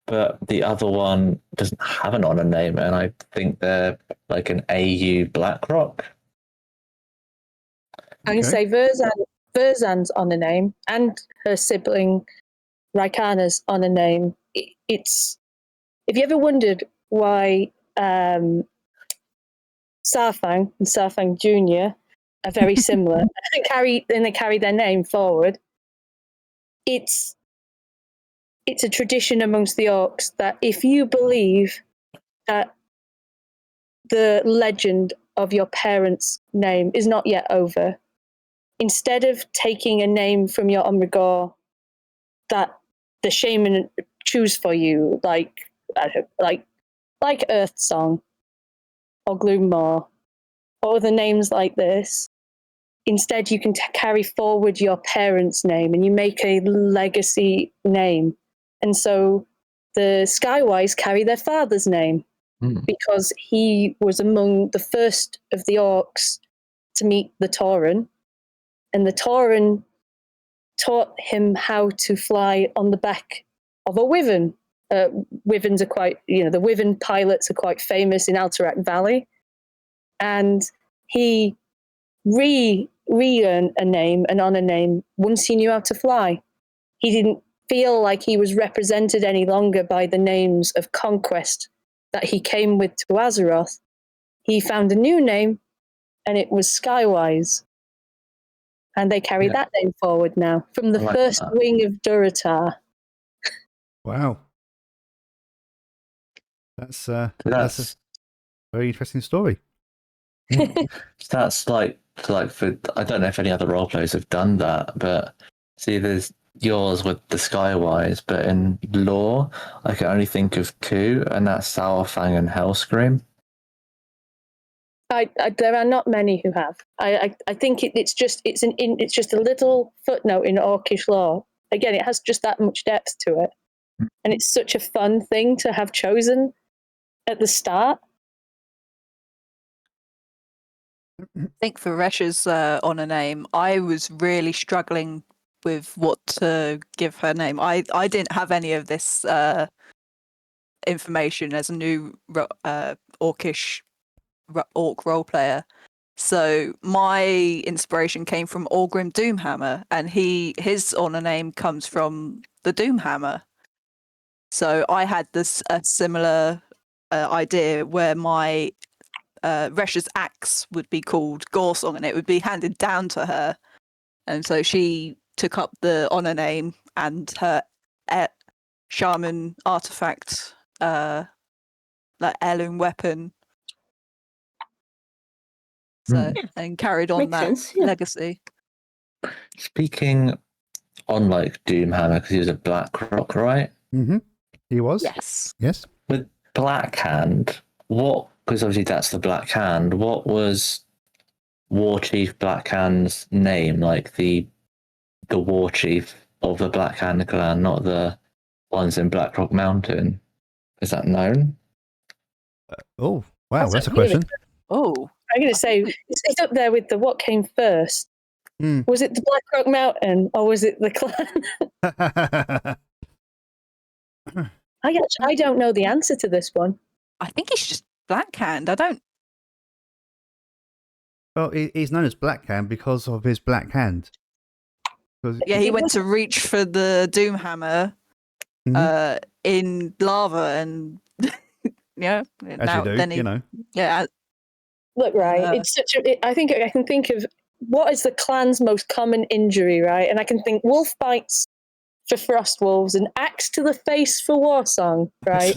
But the other one doesn't have an honor name, and I think they're like an AU Blackrock. I can say Verzan's honor name and her sibling Raikana's honor name. It's, if you ever wondered why Sarfang and Sarfang Jr. are very similar and they carry their name forward, it's a tradition amongst the orcs that if you believe that the legend of your parents' name is not yet over, instead of taking a name from your Omrigor that the shaman choose for you, like Earth Song or Gloommaw or other names like this, instead you can carry forward your parents' name and you make a legacy name. And so the Skywise carry their father's name because he was among the first of the orcs to meet the Tauren. And the Tauren taught him how to fly on the back of a wyvern. Wyverns are quite, the wyvern pilots are quite famous in Alterac Valley. And he re-earned an honor name once he knew how to fly. He didn't feel like he was represented any longer by the names of conquest that he came with to Azeroth. He found a new name, and it was Skywise. And they carry that name forward now, from the first wing of Durotar. Wow. That's a very interesting story. That's like for, I don't know if any other role players have done that, but See, there's yours with the Skywise, but in lore, I can only think of two, and that's Sourfang and Hellscream. There are not many who have. I think it's just a little footnote in Orcish lore. Again, it has just that much depth to it, and it's such a fun thing to have chosen at the start. I think for Resha's honour name, I was really struggling with what to give her name. I didn't have any of this information as a new Orcish orc role player. So my inspiration came from Orgrim Doomhammer, and his honour name comes from the Doomhammer. So I had this a similar idea where my Resha's axe would be called Goresong, and it would be handed down to her, and so she took up the honour name, and her shaman artifact, like heirloom weapon, so and carried on Makes that sense, yeah. legacy. Speaking on like Doomhammer, because he was a Black Rock, right? Mm-hmm. He was. Yes. Yes. With Black Hand, what? Because obviously that's the Black Hand. What was War Chief Black Hand's name? Like the War Chief of the Black Hand clan, not the ones in Black Rock Mountain. Is that known? Oh, wow, that's a really question. Oh, I'm going to say it's up there with the what came first. Was it the Black Rock Mountain or was it the clan? I don't know the answer to this one. I think it's just Blackhand. I don't. Well, he's known as Black Hand because of his black hand. Yeah, he went to reach for the Doomhammer in lava, and yeah, As now you do, then he, you know. yeah. Look, right, it's such a. I think I can think of what is the clan's most common injury, right? And I can think wolf bites for frost wolves and axe to the face for Warsong, right?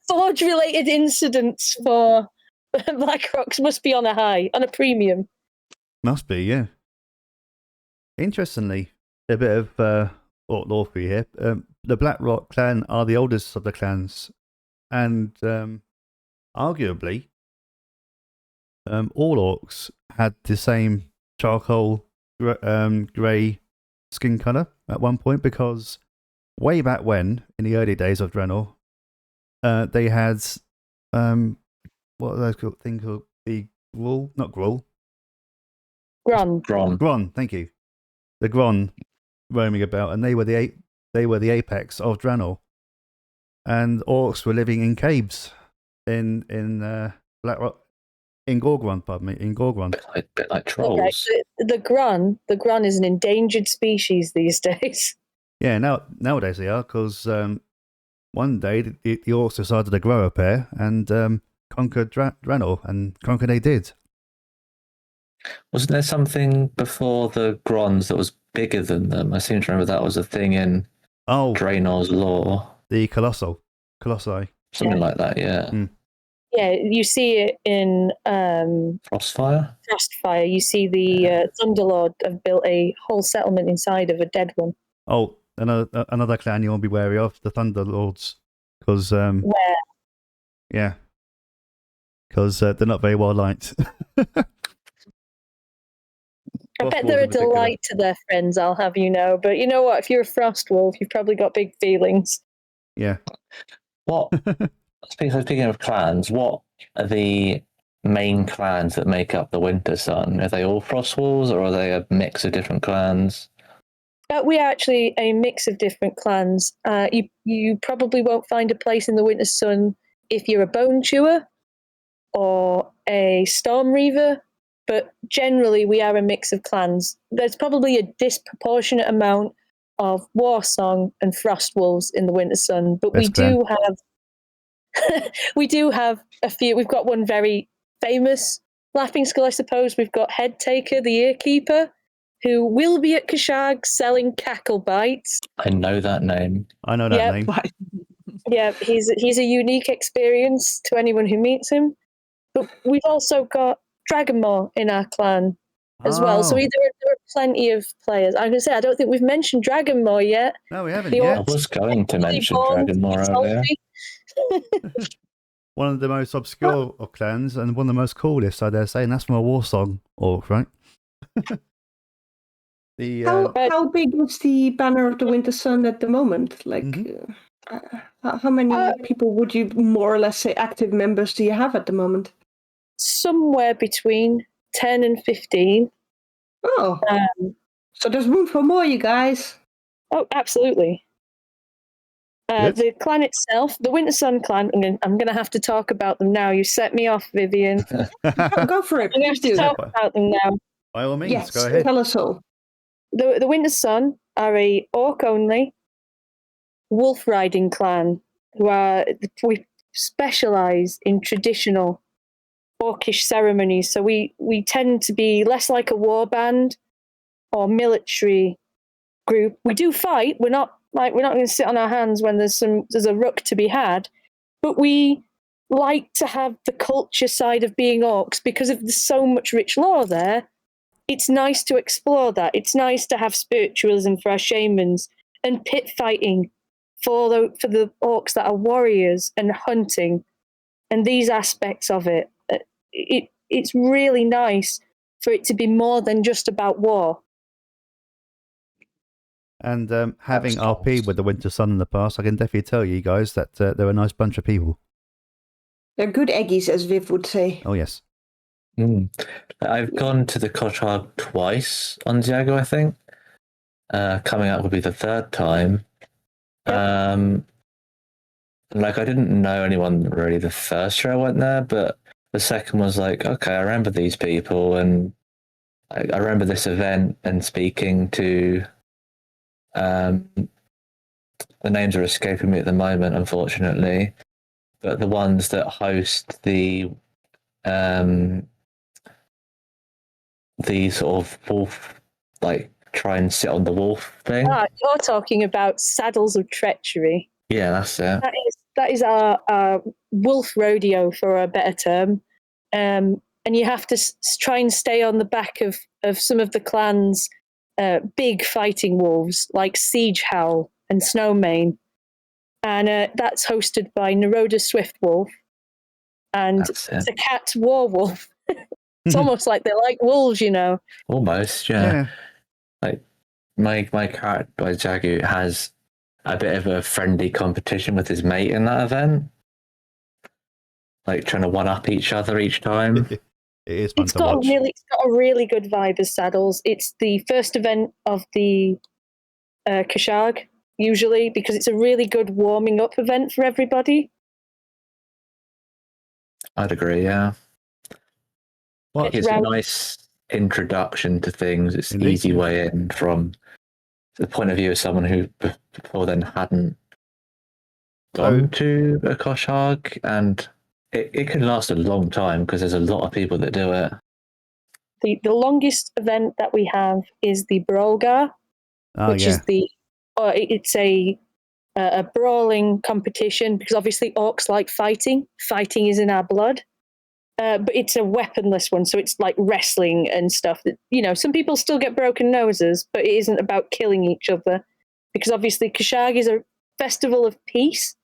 Forge-related incidents for Black Rocks must be on a premium. Must be, yeah. Interestingly, a bit of orc lore for you here. The Black Rock clan are the oldest of the clans, and arguably, all orcs had the same charcoal grey skin colour at one point, because way back when, in the early days of Draenor, they had what are those things called? The Gruul, not Gruul. Gron. Thank you. The Gron roaming about, and they were the apex of Draenor, and orcs were living in caves in Black Rock, in Gorgron. Pardon me, in Gorgron. A bit like trolls. Okay, the Gron is an endangered species these days. Yeah, nowadays they are, because one day the orcs decided to grow a pair and conquered Draenor, and conquer they did. Wasn't there something before the Grons that was bigger than them? I seem to remember that was a thing in Draenor's lore. The Colossi. Something like that, yeah. Yeah, you see it in Frostfire? Frostfire. You see the Thunderlord have built a whole settlement inside of a dead one. Oh, another clan you want to be wary of, the Thunderlords, because Where? Yeah, because they're not very well liked. I bet they're a delight to their friends, I'll have you know. But you know what? If you're a frost wolf, you've probably got big feelings. Yeah. What? Speaking of clans, what are the main clans that make up the Winter Sun? Are they all frost wolves, or are they a mix of different clans? We are actually a mix of different clans. You probably won't find a place in the Winter Sun if you're a Bone Chewer or a Storm Reaver, but generally we are a mix of clans. There's probably a disproportionate amount of Warsong and Frost Wolves in the Winter Sun, but we do have a few. We've got one very famous Laughing Skull, I suppose. We've got Head Taker, the Earkeeper, who will be at Kosh'harg selling cackle bites. I know that name. I know that name. Yeah, he's a unique experience to anyone who meets him. But we've also got Dragonmaw in our clan as well. So either plenty of players. I'm going to say, I don't think we've mentioned Dragonmore yet. No, we haven't The yet. I was going to mention Born Dragonmore earlier. salty. One of the most obscure of clans and one of the most coolest, I dare say, and that's from a war song orc, right? How big is the Banner of the Winter Sun at the moment? Like, how many people would you more or less say active members do you have at the moment? Somewhere between 10 and 15. Oh, so there's room for more, you guys. Oh, absolutely. The clan itself, the Winter Sun clan, I'm going to have to talk about them now. You set me off, Vivian. Go for it. I'm going to have to talk about them now. By all means, Yes, go ahead. tell us all. The Winter Sun are a orc-only wolf riding clan we specialize in traditional orcish ceremonies. So we tend to be less like a war band or military group. We do fight. We're not going to sit on our hands when there's a ruck to be had, but we like to have the culture side of being orcs because there's so much rich lore there. It's nice to explore that. It's nice to have spiritualism for our shamans and pit fighting for the orcs that are warriors and hunting and these aspects of it. It's really nice for it to be more than just about war. And having RP with the Winter Sun in the past, I can definitely tell you guys that they're a nice bunch of people. They're good eggies, as Viv would say. Oh, yes. I've gone to the Kosh'harg twice on Xuyagu, I think. Coming up will be the third time. Yep. I didn't know anyone really the first year I went there, but the second was like, okay, I remember these people, and I remember this event and speaking to. The names are escaping me at the moment, unfortunately, but the ones that host the sort of wolf, try and sit on the wolf thing. You're talking about Saddles of Treachery. Yeah, that's it. That is our wolf rodeo, for a better term. And you have to try and stay on the back of some of the clans' big fighting wolves, like Siege Howl and Snowmane. And that's hosted by Naroda Swiftwolf. And it's a cat werewolf. It's almost like they're like wolves, you know. Almost, yeah. Like my character by Xuyagu has a bit of a friendly competition with his mate in that event. Like trying to one up each other each time. It is fun It's to got watch. it's got a really good vibe as Saddles. It's the first event of the Kosh'harg, usually, because it's a really good warming up event for everybody. I'd agree, yeah. It's a nice introduction to things. It's an easy way in from the point of view of someone who before then hadn't gone to a Kosh'harg, and it can last a long time because there's a lot of people that do it. The longest event that we have is the Brolgar, which is it's a brawling competition, because obviously orcs like fighting. Fighting is in our blood. But it's a weaponless one, so it's like wrestling and stuff. That, you know, some people still get broken noses, but it isn't about killing each other, because obviously Kosh'harg is a festival of peace,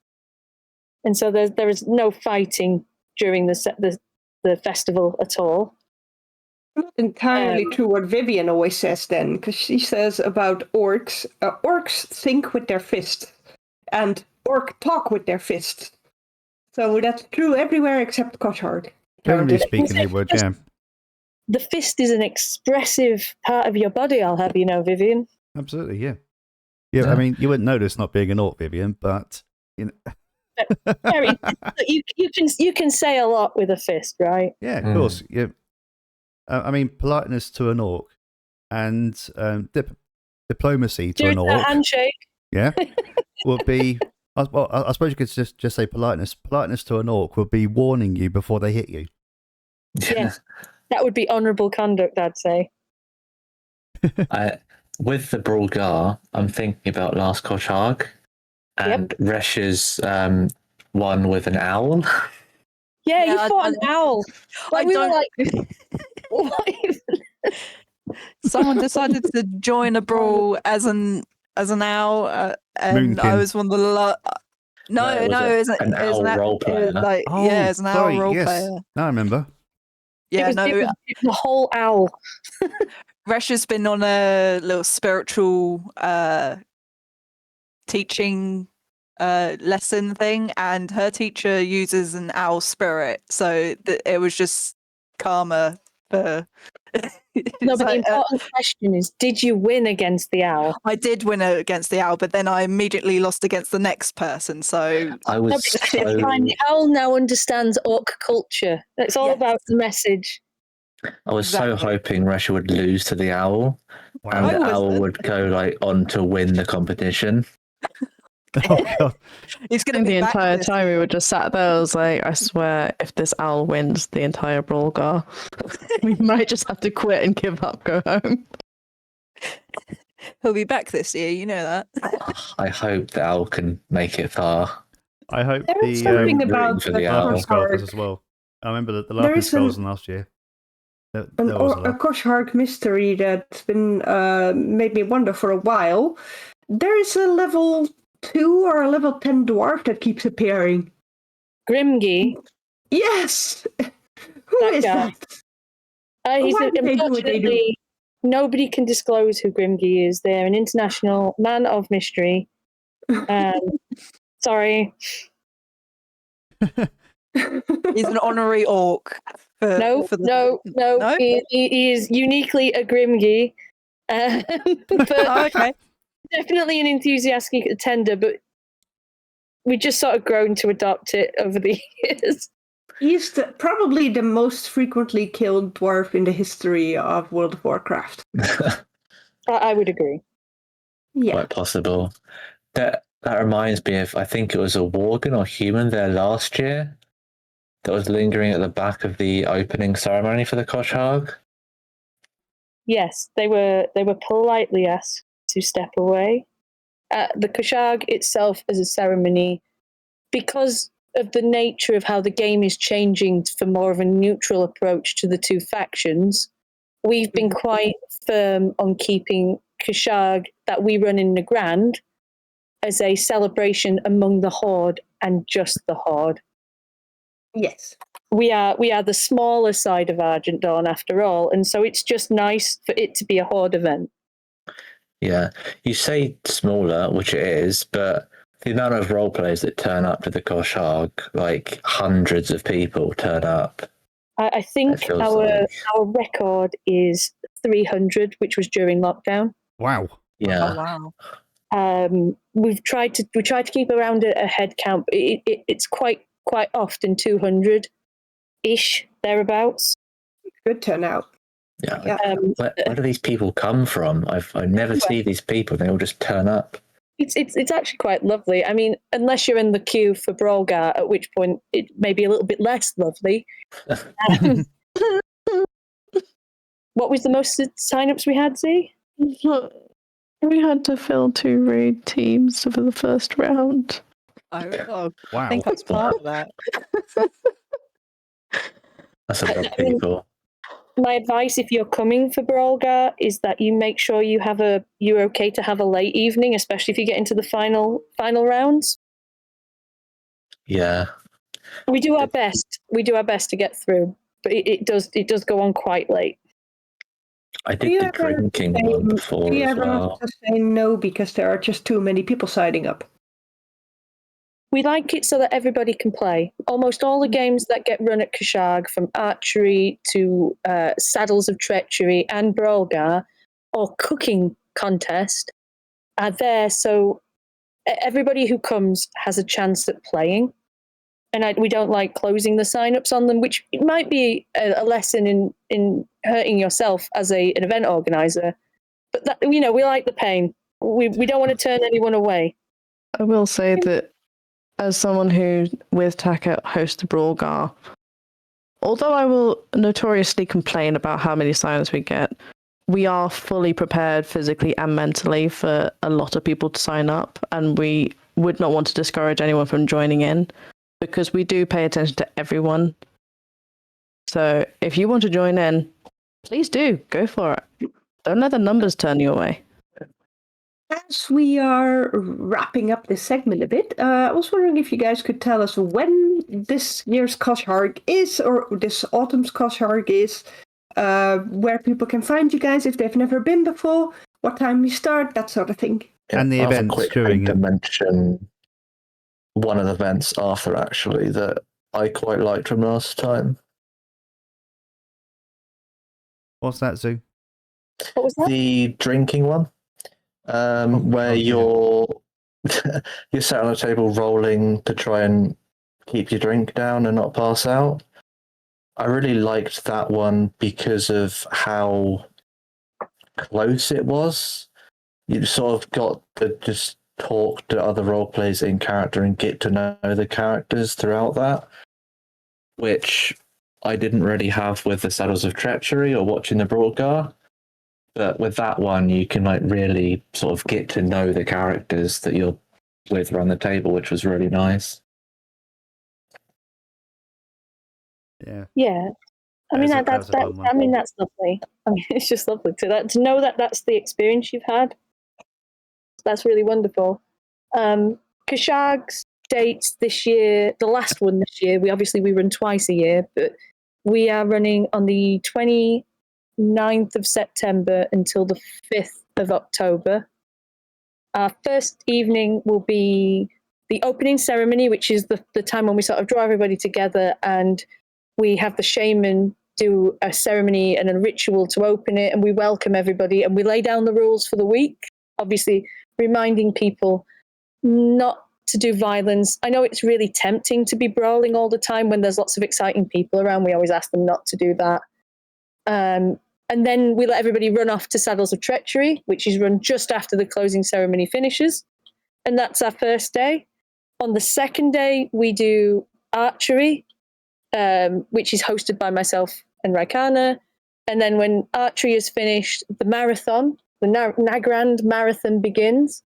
and so there is no fighting during the festival at all. Not entirely true what Vivian always says then, because she says about orcs, orcs think with their fists, and orc talk with their fists. So that's true everywhere except Kosh'harg. Generally speaking, they would, yeah. The fist is an expressive part of your body, I'll have you know, Vivian. Absolutely, yeah. Yeah, I mean, you wouldn't notice not being an orc, Vivian, but you know. you can say a lot with a fist, right? Yeah, of course. Yeah. I mean, politeness to an orc and diplomacy to an orc. A handshake. Yeah, would be. Well, I suppose you could just say politeness. Politeness to an orc would be warning you before they hit you. Yes, that would be honourable conduct, I'd say. With the Brolgar, I'm thinking about last Kosh'harg and Resha's one with an owl. Yeah, you fought an owl. Like, we were like, Someone decided to join a brawl as an owl, and I Moonkin. was one of the no, it was it was an owl role player. Like yeah, it's an owl role player. Now I remember. Yeah, it was the whole owl. Resha's been on a little spiritual teaching lesson thing, and her teacher uses an owl spirit, so it was just karma for. No, but the important question is, did you win against the owl? I did win against the owl, but then I immediately lost against the next person. So I was the owl now understands orc culture. It's all about the message. I was so hoping Resha would lose to the owl, Wow. and the owl would go on to win the competition. Oh, God. He's going to And be the back entire this time year. we were just sat there, I was like, I swear, if this owl wins the entire Brawlgar, we might just have to quit and give up, go home. He'll be back this year, you know that. I hope the owl can make it far. I hope There is the something rooting about for the the owl. Laughing Skull Kosh'harg. does as well. I remember the There Laughing is Skulls in last year. There a was a lot. Kosh'harg mystery that's been made me wonder for a while. There is a level 2 or a level 10 dwarf that keeps appearing. Grimgy. Yes! Who That is guy. that? He's Why do they do what they do? unfortunately, nobody can disclose who Grimgy is. They're an international man of mystery. Sorry. He's an honorary orc. No. No? He is uniquely a Grimgy. But Oh, okay. definitely an enthusiastic attender, but we just sort of grown to adopt it over the years. He's probably the most frequently killed dwarf in the history of World of Warcraft. I would agree. Yeah. Quite possible. That reminds me of, I think it was a Worgen or human there last year that was lingering at the back of the opening ceremony for the Kosh'harg. Yes, they were politely asked to step away. The Kosh'harg itself as a ceremony, because of the nature of how the game is changing for more of a neutral approach to the two factions, we've been quite firm on keeping Kosh'harg that we run in the Grand as a celebration among the Horde and just the Horde. Yes. We are the smaller side of Argent Dawn after all, and so it's just nice for it to be a Horde event. Yeah, you say smaller, which it is, but the amount of role players that turn up to the Kosh'harg, like hundreds of people turn up. I think It feels our record is 300, which was during lockdown. Wow. Yeah. Oh, wow. We tried to keep around a head count. It's quite often 200 ish thereabouts. Good turnout. Yeah. Where do these people come from? I never see these people. They all just turn up. It's actually quite lovely. I mean, unless you're in the queue for Brawlgar, at which point it may be a little bit less lovely. What was the most sign-ups we had, Z? We had to fill 2 raid teams for the first round. I Wow. think I was part of that. That's a lot of people. My advice, if you're coming for Brawlgar, is that you make sure you're okay to have a late evening, especially if you get into the final rounds. Yeah. We do our best. We do our best to get through, but it does go on quite late. I did the drinking one before Do you as ever well. have to say no because there are just too many people signing up? We like it so that everybody can play. Almost all the games that get run at Kosh'harg, from archery to Saddles of Treachery and Brawlgar, or cooking contest, are there so everybody who comes has a chance at playing. And we don't like closing the sign-ups on them, which might be a lesson in hurting yourself as an event organizer. But that, we like the pain. We don't want to turn anyone away. I will say that as someone who, with Taka, hosts the Brawlgar, although I will notoriously complain about how many sign-ups we get, we are fully prepared physically and mentally for a lot of people to sign up, and we would not want to discourage anyone from joining in, because we do pay attention to everyone. So if you want to join in, please do, go for it. Don't let the numbers turn you away. As we are wrapping up this segment a bit, I was wondering if you guys could tell us when this year's Kosh'harg is, or this autumn's Kosh'harg is, where people can find you guys if they've never been before, what time you start, that sort of thing. And the I have a events quick during thing to it. mention one of the events after, actually, that I quite liked from last time. What's that, Zoo? What was that? The drinking one, where yeah. you're sat on a table rolling to try and keep your drink down and not pass out. I really liked that one because of how close it was. You sort of got to just talk to other role players in character and get to know the characters throughout that, which I didn't really have with the Saddles of Treachery or watching the Broadgar. But with that one, you can like really sort of get to know the characters that you're with around the table, which was really nice. Yeah. Yeah. I mean, That was a fun one. I mean, that's lovely. I mean, it's just lovely to know that that's the experience you've had. That's really wonderful. Kosh'harg's dates this year, the last one this year, we run twice a year, but we are running on the 29th of September until the 5th of October. Our first evening will be the opening ceremony, which is the time when we sort of draw everybody together, and we have the shaman do a ceremony and a ritual to open it, and we welcome everybody, and we lay down the rules for the week, obviously reminding people not to do violence. I know it's really tempting to be brawling all the time when there's lots of exciting people around. We always ask them not to do that. And then we let everybody run off to Saddles of Treachery, which is run just after the closing ceremony finishes. And that's our first day. On the second day, we do archery, which is hosted by myself and Raikana. And then when archery is finished, the marathon, the Nagrand Marathon begins.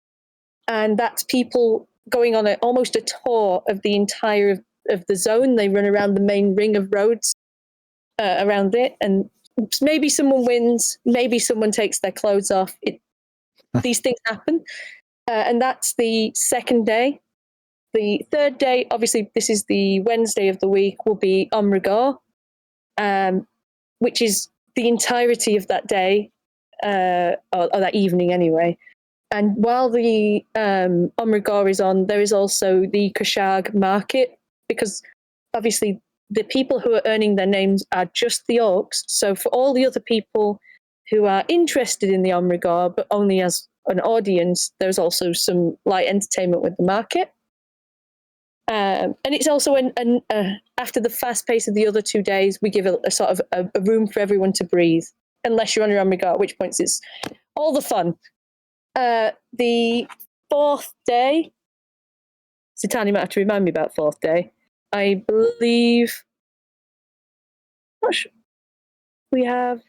And that's people going on almost a tour of the entire of the zone. They run around the main ring of roads around it. And maybe someone wins, maybe someone takes their clothes off. These things happen. And that's the second day. The third day, obviously, this is the Wednesday of the week, will be Omrigar, which is the entirety of that day, or that evening anyway. And while the Omrigar is on, there is also the Kosh'harg market, because obviously the people who are earning their names are just the orcs. So for all the other people who are interested in the Omrigar, but only as an audience, there's also some light entertainment with the market. And it's also after the fast pace of the other 2 days, we give a sort of a room for everyone to breathe, unless you're on your Omrigar, at which points it's all the fun. The fourth day, Zi'tana might have to remind me about fourth day. I believe, not sure, we have,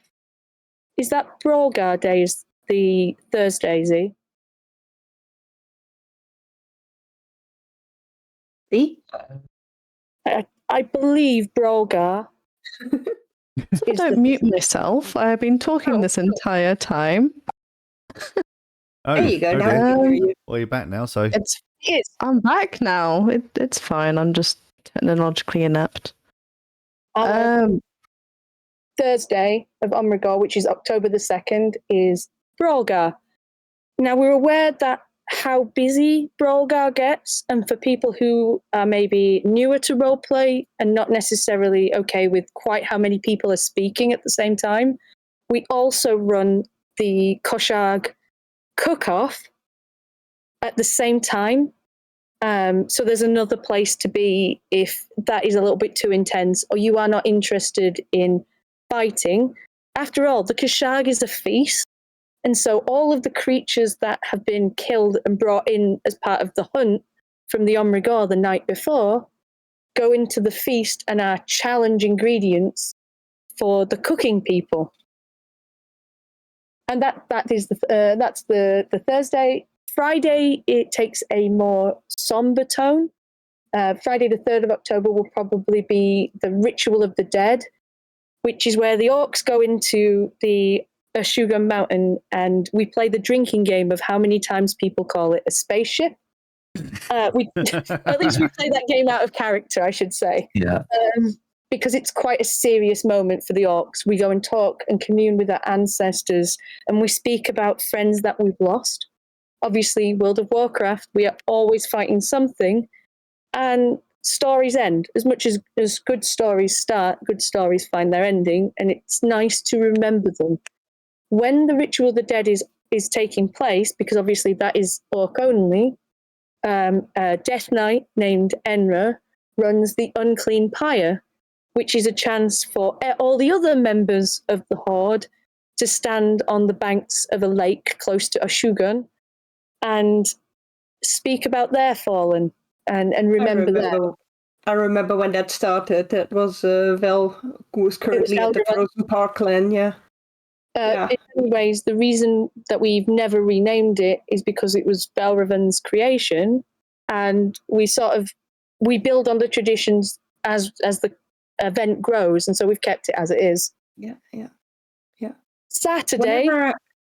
is that Brogar Day is the Thursday, Z? See? I believe Brogar. I don't mute myself. I've been talking this entire time. Oh, There you go. Now I okay. can hear you. Well, you're back now, so I'm back now. It's fine. I'm just technologically inept. Thursday of Omrigar, which is October the 2nd, is Brogar. Now, we're aware that how busy Brogar gets, and for people who are maybe newer to roleplay and not necessarily okay with quite how many people are speaking at the same time, we also run the Kosh'harg cook-off at the same time. So there's another place to be if that is a little bit too intense or you are not interested in fighting. After all, the Kosh'harg is a feast. And so all of the creatures that have been killed and brought in as part of the hunt from the Omrigar the night before go into the feast and are challenge ingredients for the cooking people. And that's the Thursday. Friday, it takes a more somber tone. Friday the 3rd of October will probably be the Ritual of the Dead, which is where the orcs go into the a Xuyagu mountain, and we play the drinking game of how many times people call it a spaceship. At least we play that game out of character, I should say. Yeah. Because it's quite a serious moment for the orcs. We go and talk and commune with our ancestors, and we speak about friends that we've lost. Obviously, World of Warcraft, we are always fighting something, and stories end. As much as good stories start, good stories find their ending, and it's nice to remember them. When the Ritual of the Dead is taking place, because obviously that is orc only, a Death Knight named Enra runs the Unclean Pyre, which is a chance for all the other members of the Horde to stand on the banks of a lake close to Xuyagu and speak about their fallen and remember that. I remember when that started. That was Vel, who was currently at the Frozen Parkland, yeah. In many ways, the reason that we've never renamed it is because it was Belraven's creation, and we build on the traditions as the event grows, and so we've kept it as it is. Yeah. Saturday.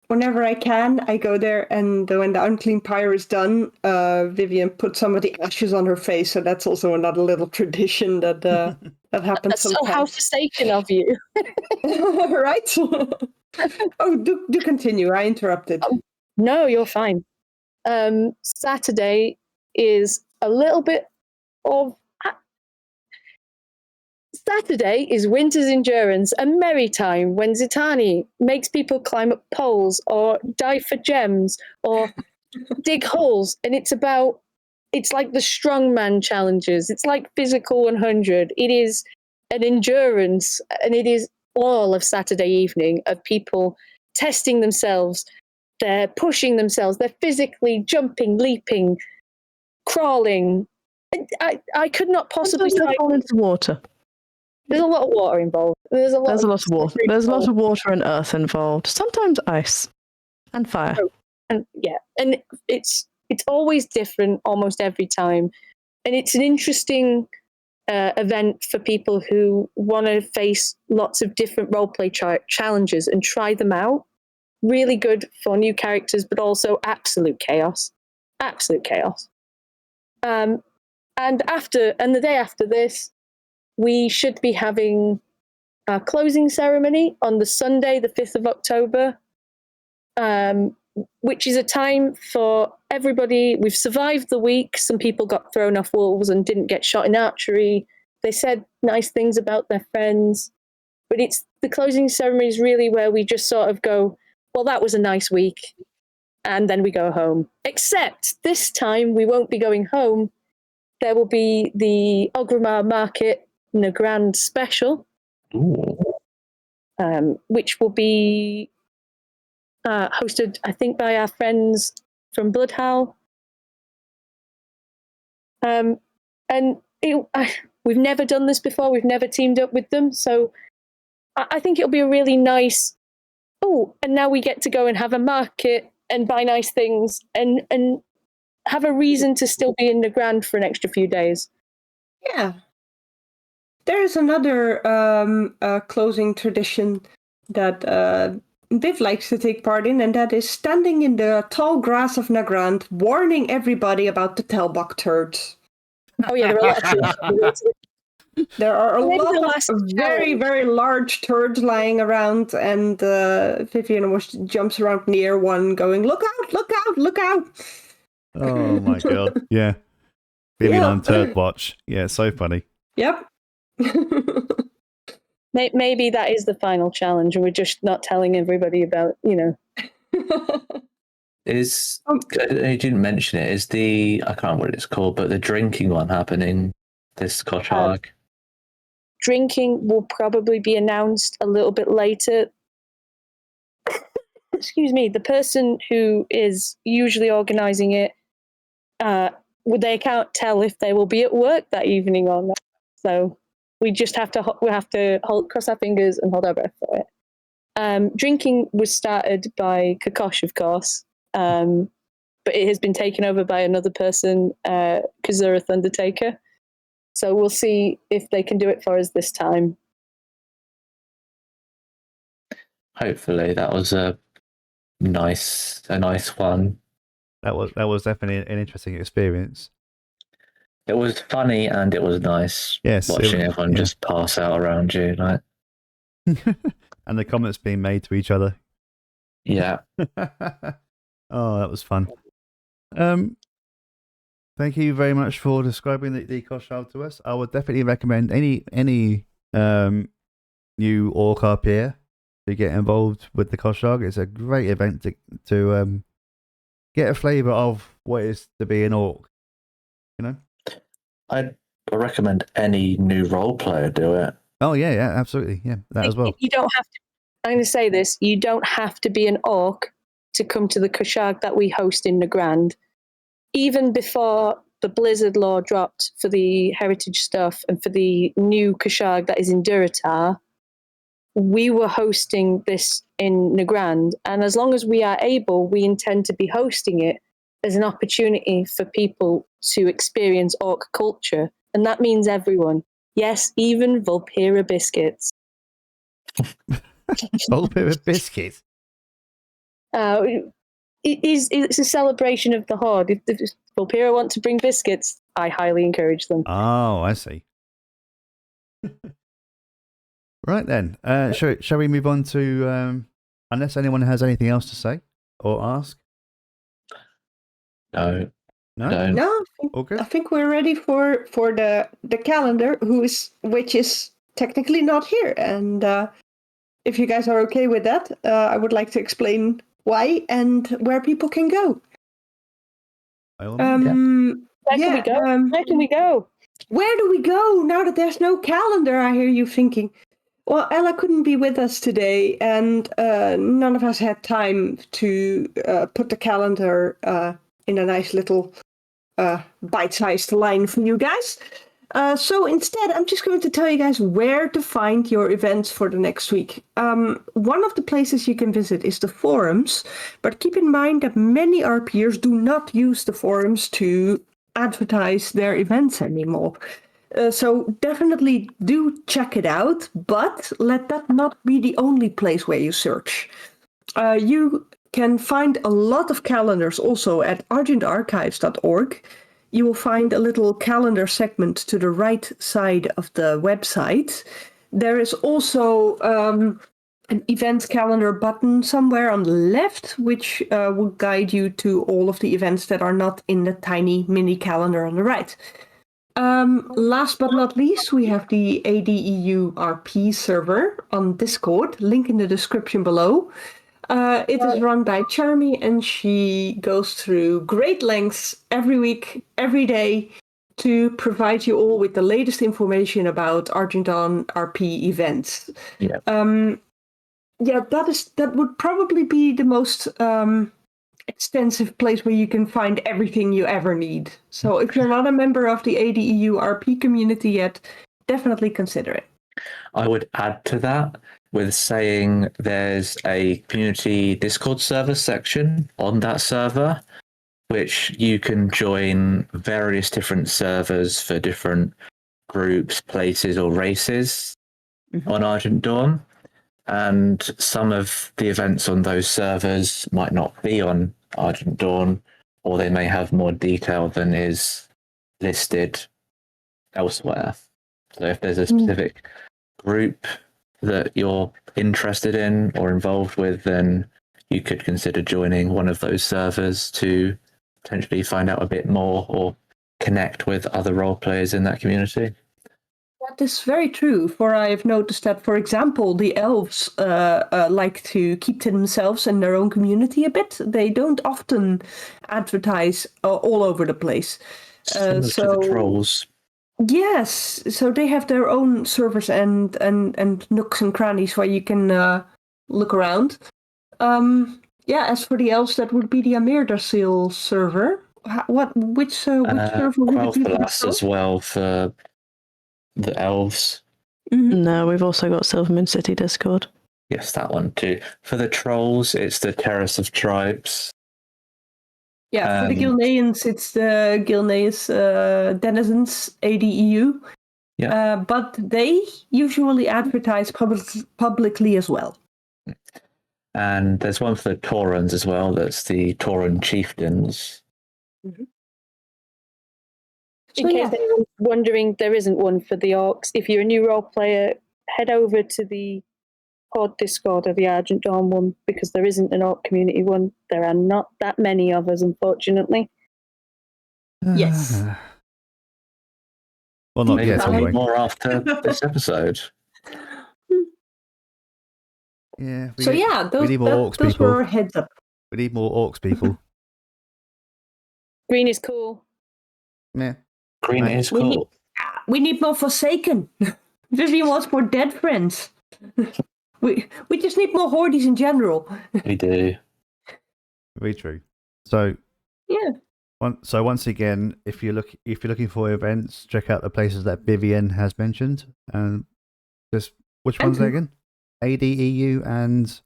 Whenever I can, I go there, and when the Unclean Pyre is done, Vivian puts some of the ashes on her face, so that's also another little tradition that that happens That's sometimes. so how forsaken of you. Right? Oh, do continue. I interrupted. No, you're fine. Saturday is a little bit of... Saturday is Winter's Endurance, a merry time when Zi'tana makes people climb up poles or dive for gems or dig holes. And it's like the strongman challenges. It's like Physical 100. It is an endurance, and it is all of Saturday evening of people testing themselves. They're pushing themselves. They're physically jumping, leaping, crawling. I could not possibly fall into water. There's a lot of water involved. There's a lot of water. There's a lot of water and earth involved. Sometimes ice and fire. And it's always different almost every time, and it's an interesting event for people who want to face lots of different roleplay challenges and try them out. Really good for new characters, but also absolute chaos. Absolute chaos. And the day after this, we should be having our closing ceremony on the Sunday, the 5th of October, which is a time for everybody. We've survived the week. Some people got thrown off wolves and didn't get shot in archery. They said nice things about their friends. But the closing ceremony is really where we just sort of go, well, that was a nice week. And then we go home. Except this time we won't be going home. There will be the Ogromar Market Nagrand special, which will be hosted, I think, by our friends from Bloodhowl. We've never done this before. We've never teamed up with them. So I think it'll be a really nice, and now we get to go and have a market and buy nice things and have a reason to still be in the Grand for an extra few days. Yeah. There is another closing tradition that Viv likes to take part in, and that is standing in the tall grass of Nagrand, warning everybody about the Telbok turds. Oh yeah, there are a lot of There are a lot of very, very large turds lying around, and Vivian jumps around near one going, look out, look out, look out! Oh my god, yeah. Vivian on Turd Watch. Yeah, so funny. Yep. Maybe that is the final challenge, and we're just not telling everybody about, You didn't mention it, is I can't remember what it's called, but the drinking one happening this Kosh'harg? Drinking will probably be announced a little bit later. Excuse me, the person who is usually organising it, they can't tell if they will be at work that evening or not. So we just have to cross our fingers and hold our breath for it. Drinking was started by Kakosh, of course, but it has been taken over by another person, Kazura Thundertaker. So we'll see if they can do it for us this time. hopefully that was a nice one. That was definitely an interesting experience. It was funny and it was nice. Yes, watching everyone just pass out around you, like. And the comments being made to each other. Yeah. Oh, that was fun. Thank you very much for describing the Kosh'harg to us. I would definitely recommend any new orc RPer to get involved with the Kosh'harg. It's a great event to get a flavour of what it is to be an orc. You know, I'd recommend any new role player do it. Oh yeah, absolutely, yeah, that as well. You don't have to. I'm going to say this: you don't have to be an orc to come to the Kosh'harg that we host in Nagrand. Even before the Blizzard law dropped for the heritage stuff and for the new Kosh'harg that is in Durotar, we were hosting this in Nagrand. And as long as we are able, we intend to be hosting it as an opportunity for people to experience orc culture. And that means everyone. Yes, even Vulpera biscuits. Vulpera biscuits? It's a celebration of the Horde. If Vulpera want to bring biscuits, I highly encourage them. Oh, I see. Right then, shall we move on to, unless anyone has anything else to say or ask? No. Okay. I think we're ready for the calendar, which is technically not here. And if you guys are okay with that, I would like to explain why and where people can go. Where can we go? Where can we go? Where do we go now that there's no calendar? I hear you thinking. Well, Ella couldn't be with us today, and none of us had time to put the calendar in a nice little bite-sized line for you guys. So instead, I'm just going to tell you guys where to find your events for the next week. One of the places you can visit is the forums, but keep in mind that many RPers do not use the forums to advertise their events anymore. So definitely do check it out, but let that not be the only place where you search. You can find a lot of calendars also at argentarchives.org. You will find a little calendar segment to the right side of the website. There is also an event calendar button somewhere on the left, which will guide you to all of the events that are not in the tiny mini calendar on the right. Last but not least, we have the ADEU RP server on Discord, link in the description below. It is run by Charmy, and she goes through great lengths every week, every day, to provide you all with the latest information about Argent RP events. Yeah. That would probably be the most extensive place where you can find everything you ever need. So if you're not a member of the ADEU RP community yet, definitely consider it. I would add to that with saying there's a community Discord server section on that server, which you can join various different servers for different groups, places, or races on Argent Dawn. And some of the events on those servers might not be on Argent Dawn, or they may have more detail than is listed elsewhere. So if there's a specific group that you're interested in or involved with, then you could consider joining one of those servers to potentially find out a bit more or connect with other role players in that community. That is very true, for I have noticed that, for example, the elves like to keep to themselves and their own community a bit. They don't often advertise all over the place. Similar to the trolls. Yes, so they have their own servers and nooks and crannies where you can look around. As for the elves, that would be the Amirdasil server. Which server would it be? Quel'Thalas as well for the elves. No, we've also got Silvermoon City Discord. Yes, that one too. For the trolls, it's the Terrace of Tribes. Yeah, for the Gilneans, it's the Gilneas Denizens ADEU. Yeah. But they usually advertise publicly as well. And there's one for the Taurans as well. That's the Tauran chieftains. In case anyone's wondering, there isn't one for the orcs. If you're a new role player, head over to the Pod Discord or the Argent Dawn one, because there isn't an orc community one. There are not that many of us, unfortunately. Yes. Well, not Maybe yet, there'll be anyway. more after this episode. Yeah. So yeah, we need more orcs those people. were our heads up. We need more orcs people. Green is cool. Yeah. Green Right. is cool. We need more Forsaken. Vivian wants more dead friends. we just need more Hordes in general. We do. Very true. So Yeah. Once again, if you're looking for events, check out the places that Vivian has mentioned. And just which ones are again? ADEU and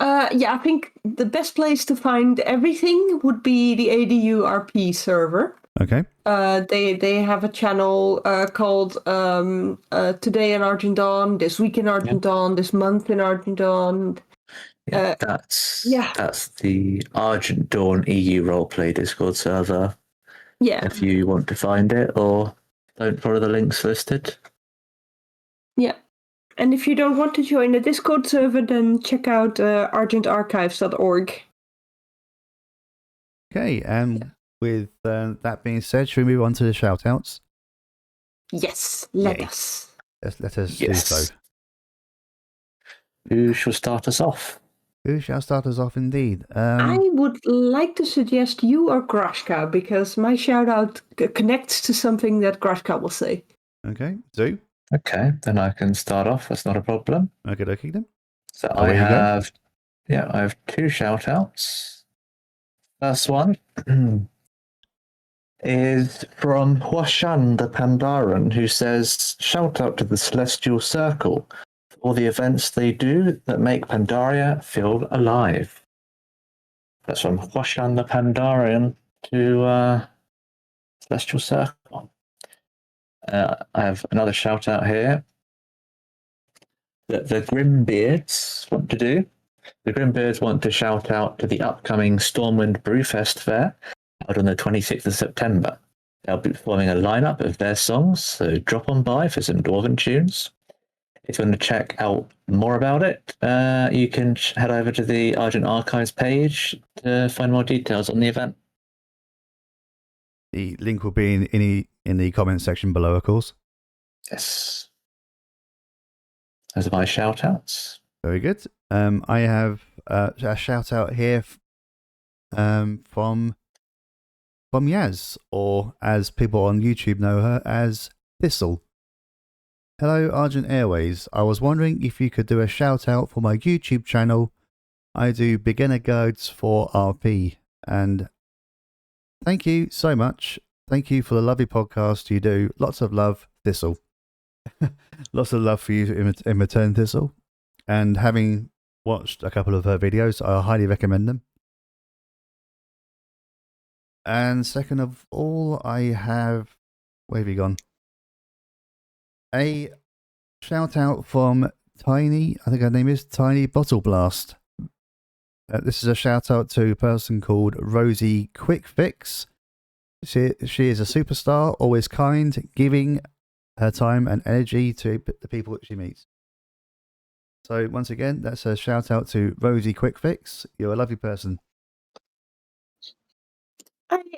Yeah, I think the best place to find everything would be the ADU RP server. okay. They have a channel called Today in Argent Dawn, This Week in Argent Dawn, This Month in Argent Dawn. Yeah, that's the Argent Dawn EU roleplay Discord server. Yeah. If you want to find it, or don't follow the links listed. Yeah. And if you don't want to join the Discord server, then check out argentarchives.org. Okay, and with that being said, should we move on to the shout-outs? Yes, let Yay. us. Let us do Yes. so. Who shall start us off? Who shall start us off indeed? I would like to suggest you or Grashka, because my shout-out connects to something that Grashka will say. Okay, Zoo. Okay, then I can start off. That's not a problem. Okay, then. So Away you go. I have two shout outs. First one is from Huashan the Pandaren, who says, shout out to the Celestial Circle for all the events they do that make Pandaria feel alive. That's from Huashan the Pandaren to Celestial Circle. I have another shout out here that the Grimbeards want to do. The Grimbeards want to shout out to the upcoming Stormwind Brewfest fair held on the 26th of September. They'll be performing a lineup of their songs, so drop on by for some Dwarven tunes. If you want to check out more about it, you can head over to the Argent Archives page to find more details on the event. The link will be in the comment section below, of course. Yes. Those are my shout outs. Very good. I have a shout out here from Yaz, or as people on YouTube know her as Thistle. Hello, Argent Airways. I was wondering if you could do a shout out for my YouTube channel. I do beginner guides for RP, and thank you so much. Thank you for the lovely podcast you do. Lots of love, Thistle. Lots of love for you in return, Thistle. And having watched a couple of her videos, I highly recommend them. And second of all, I have... Where have you gone? A shout out from Tiny, I think her name is Tiny Bottle Blast. This is a shout out to a person called Rosie Quick Fix. She is a superstar, always kind, giving her time and energy to the people that she meets. So once again, that's a shout out to Rosie Quick Fix. You're a lovely person.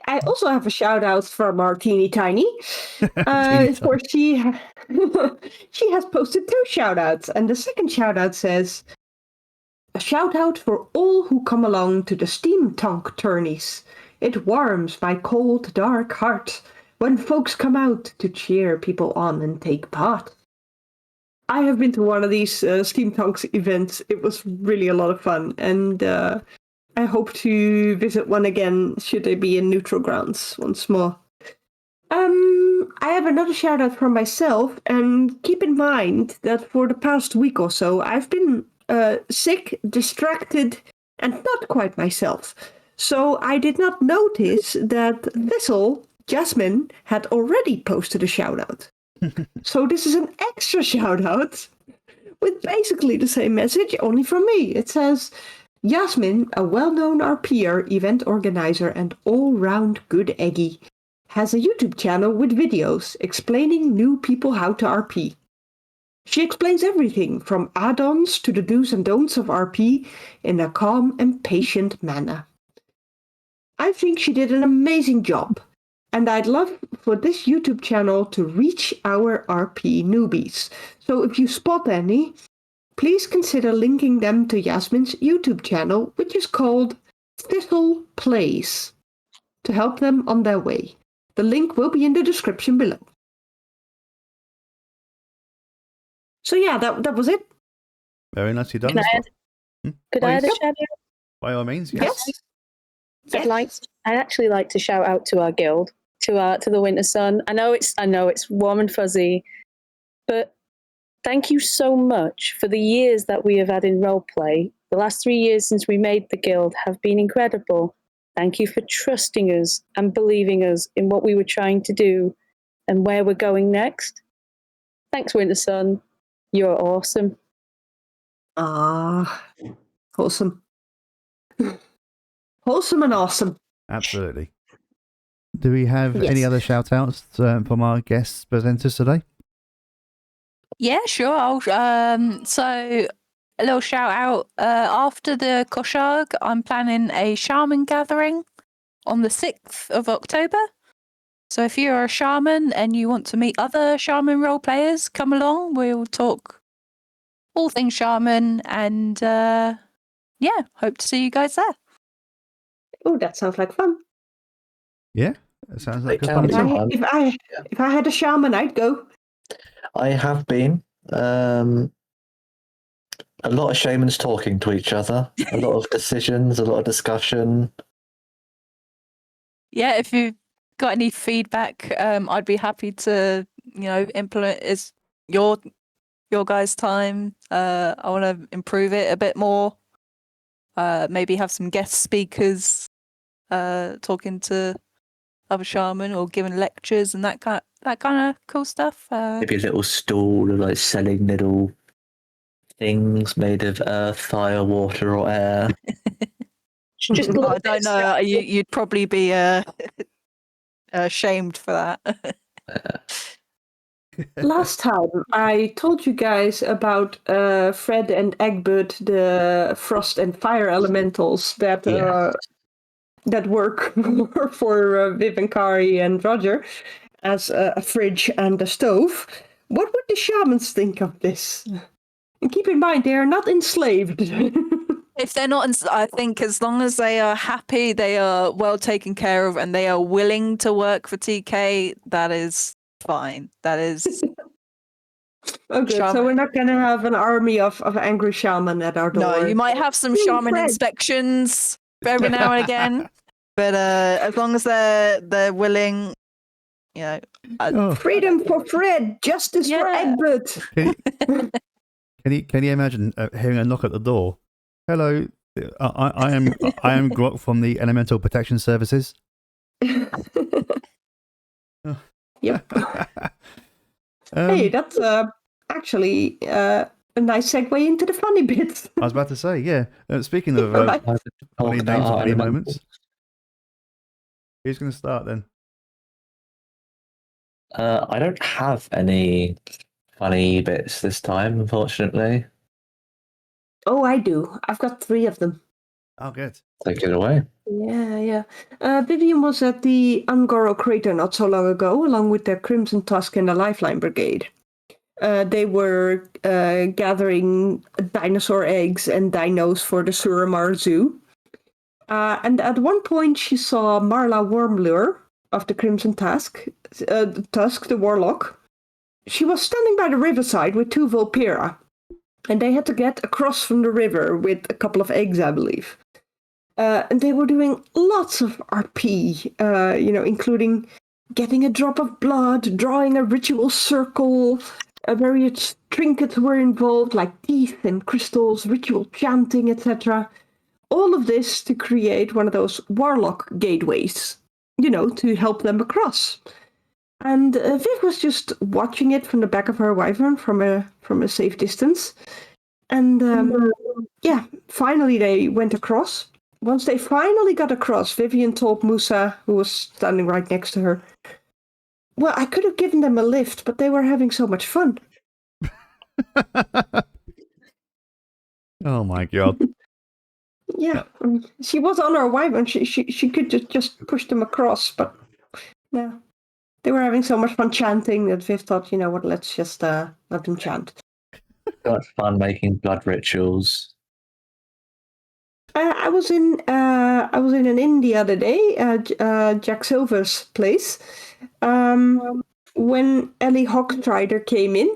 I also have a shout out from our teeny tiny. For she has posted 2 shout outs, and the second shout out says, a shout out for all who come along to the steampunk tourneys. It warms my cold, dark heart when folks come out to cheer people on and take part. I have been to one of these steampunks events. It was really a lot of fun, and I hope to visit one again should they be in neutral grounds once more. I have another shout out for myself, and keep in mind that for the past week or so I've been sick, distracted, and not quite myself. So I did not notice that Thistle, Jasmine, had already posted a shout out. So this is an extra shout out, with basically the same message, only from me. It says, Yasmin, a well-known RPer, event organizer, and all-round good Eggie, has a YouTube channel with videos explaining new people how to RP. She explains everything from add-ons to the do's and don'ts of RP in a calm and patient manner. I think she did an amazing job, and I'd love for this YouTube channel to reach our RP newbies. So if you spot any, please consider linking them to Yasmin's YouTube channel, which is called Thistle Plays, to help them on their way. The link will be in the description below. So yeah, that was it. Very nicely done. Could I add a shout out? By all means, yes. I'd actually like to shout out to our guild, to the Winter Sun. I know it's warm and fuzzy, but thank you so much for the years that we have had in roleplay. The last 3 years since we made the guild have been incredible. Thank you for trusting us and believing us in what we were trying to do and where we're going next. Thanks, Winter Sun. You're awesome. Wholesome. Wholesome and awesome. Absolutely. Do we have Yes. any other shout outs from our guest presenters today? Yeah, sure. So a little shout out. After the Kosh'harg, I'm planning a shaman gathering on the 6th of October. So if you're a shaman and you want to meet other shaman role players, come along. We'll talk all things shaman, and hope to see you guys there. Oh, that sounds like fun. Yeah, it sounds like Great good fun. challenge. too. If I had a shaman, I'd go. I have been. A lot of shamans talking to each other, a lot of decisions, a lot of discussion. Yeah, if you've got any feedback, I'd be happy to, implement. It's your guys' time. I want to improve it a bit more. Maybe have some guest speakers talking to other shaman or giving lectures and that kind of cool stuff. Maybe a little stall of like selling little things made of earth, fire, water, or air. Just a I little don't bit know. You'd probably be ashamed for that. Last time I told you guys about Fred and Egbert, the frost and fire elementals that that work for Viv and Kari and Roger as a fridge and a stove. What would the shamans think of this? And keep in mind, they are not enslaved. If they're not, I think as long as they are happy, they are well taken care of, and they are willing to work for TK, that is fine. That is. Oh, good. So we're not going to have an army of angry shaman at our door. No, you might have some shaman inspections every now and again, but as long as they're willing, freedom for Fred, justice for Egbert. Can you imagine hearing a knock at the door? Hello, I am Grok from the Elemental Protection Services. Yep. Hey, that's actually a nice segue into the funny bits. I was about to say, yeah. Speaking of funny names and funny moments, who's going to start then? I don't have any funny bits this time, unfortunately. Oh, I do. I've got 3 of them. Oh, good. Take it away. Yeah. Vivian was at the Angoro crater not so long ago, along with the Crimson Tusk and the Lifeline Brigade. They were gathering dinosaur eggs and dinos for the Suramar Zoo. And at one point, she saw Marla Wormlure of the Crimson Tusk, the Warlock. She was standing by the riverside with 2 Vulpera, and they had to get across from the river with a couple of eggs, I believe. And they were doing lots of RP, including getting a drop of blood, drawing a ritual circle. Various trinkets were involved, like teeth and crystals, ritual chanting, etc. All of this to create one of those warlock gateways, to help them across. And Viv was just watching it from the back of her wyvern from a safe distance. And finally they went across. Once they finally got across, Vivian told Musa, who was standing right next to her, well, I could have given them a lift, but they were having so much fun. Oh my god. Yeah, she was on her wyvern. She could just push them across, but yeah. They were having so much fun chanting that Viv thought, you know what, let's just let them chant. Got fun making blood rituals. I was in an inn the other day, Jack Silver's place, when Ellie Hogstrider came in,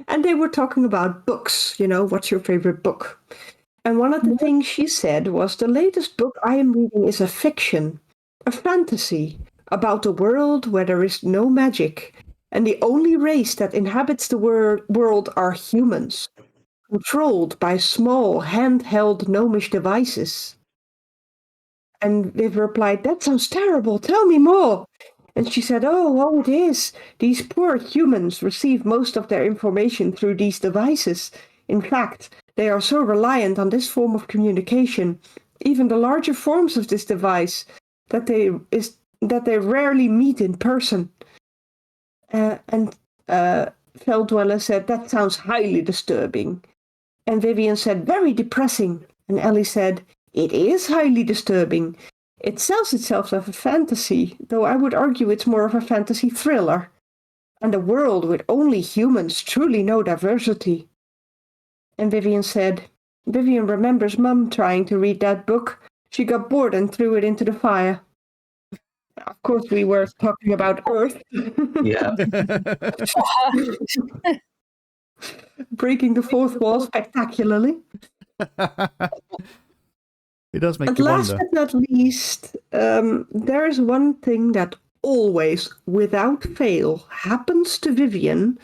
and they were talking about books. You know, what's your favorite book? And one of the things she said was, the latest book I am reading is a fiction, a fantasy, about a world where there is no magic, and the only race that inhabits the world are humans, controlled by small, handheld gnomish devices. And Viv replied, that sounds terrible, tell me more. And she said, oh, it is. These poor humans receive most of their information through these devices. In fact, they are so reliant on this form of communication, even the larger forms of this device, that they rarely meet in person. And Feldweller said, that sounds highly disturbing. And Vivian said, very depressing. And Ellie said, it is highly disturbing. It sells itself as a fantasy, though I would argue it's more of a fantasy thriller. And a world with only humans, truly no diversity. And Vivian said, Vivian remembers Mum trying to read that book. She got bored and threw it into the fire. Of course, we were talking about Earth. Yeah. Breaking the fourth wall spectacularly. It does make And you last wonder. but not least, there is one thing that always, without fail, happens to Vivian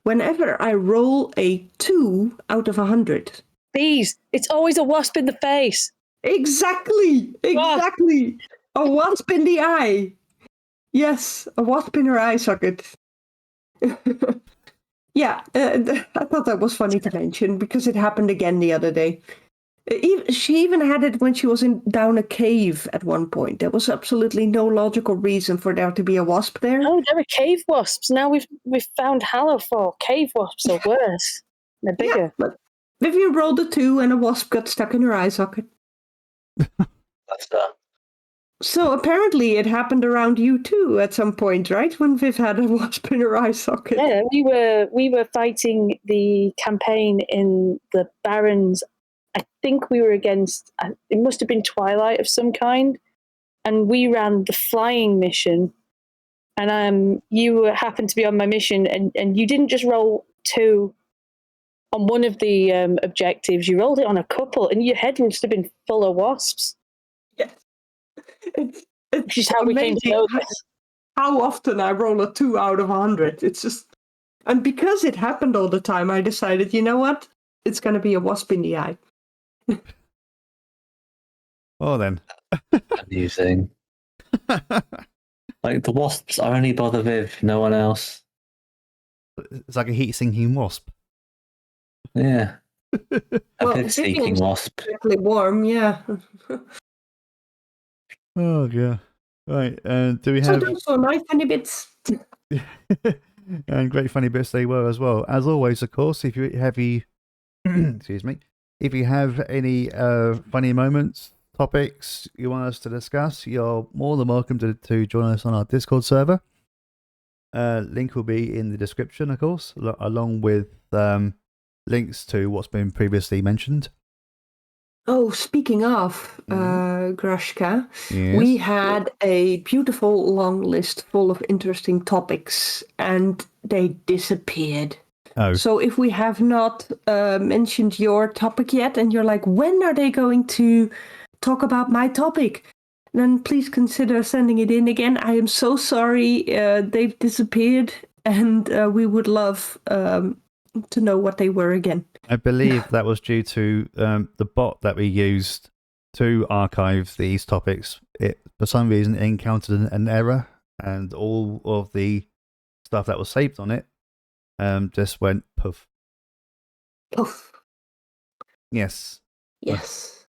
whenever I roll a 2 out of 100. Bees. It's always a wasp in the face. Exactly. A wasp in the eye. Yes, a wasp in her eye socket. Yeah, I thought that was funny to mention because it happened again the other day. She even had it when she was down a cave at one point. There was absolutely no logical reason for there to be a wasp there. Oh, there are cave wasps. Now we've found Hallowfall. Cave wasps are worse. They're bigger. Yeah, but Vivian rolled a 2 and a wasp got stuck in her eye socket. That's that. So apparently it happened around you too at some point, right? When Viv had a wasp in her eye socket. Yeah, we were fighting the campaign in the Barrens. I think we were against, it must have been Twilight of some kind, and we ran the flying mission, and you happened to be on my mission, and you didn't just roll 2 on one of the objectives, you rolled it on a couple, and your head must have been full of wasps. Yes. It's Which is how we came to know this. How often I roll a 2 out of 100. It's just, and because it happened all the time, I decided, you know what? It's going to be a wasp in the eye. Well then. Amusing. Like the wasps only bother Viv, no one else. It's like a heat-sinking wasp. Yeah. A Well, Viv-seeking Vivian's wasp. Really warm, yeah. Oh god. Right, do we So have those were my funny bits. and great funny bits they were as well. As always, of course, if you have excuse me, if you have any funny moments, topics you want us to discuss, you're more than welcome to join us on our Discord server. Link will be in the description, of course, along with links to what's been previously mentioned. Oh, speaking of, Grashka, Yes. we had a beautiful long list full of interesting topics, and they disappeared. Oh. So if we have not mentioned your topic yet, and you're like, when are they going to talk about my topic? Then please consider sending it in again. I am so sorry they've disappeared, and we would love to know what they were again. I believe that was due to the bot that we used to archive these topics. It, for some reason, encountered an error and all of the stuff that was saved on it just went poof. Poof. Yes. Yes.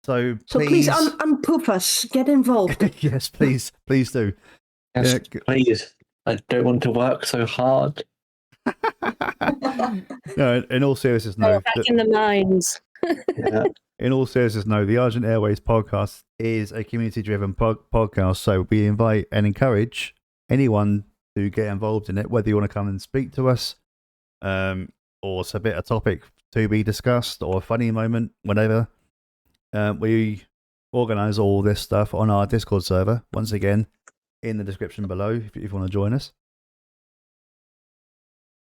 So please unpoof us. Get involved. yes, please do. Yes, Yeah. please. I don't want to work so hard. No, in all seriousness, no. Back in the mines. Yeah. In all seriousness, no. The Argent Airways podcast is a community-driven podcast, so we invite and encourage anyone to get involved in it, whether you want to come and speak to us, or submit a topic to be discussed, or a funny moment, whatever. We organise all this stuff on our Discord server, once again, in the description below, if you want to join us.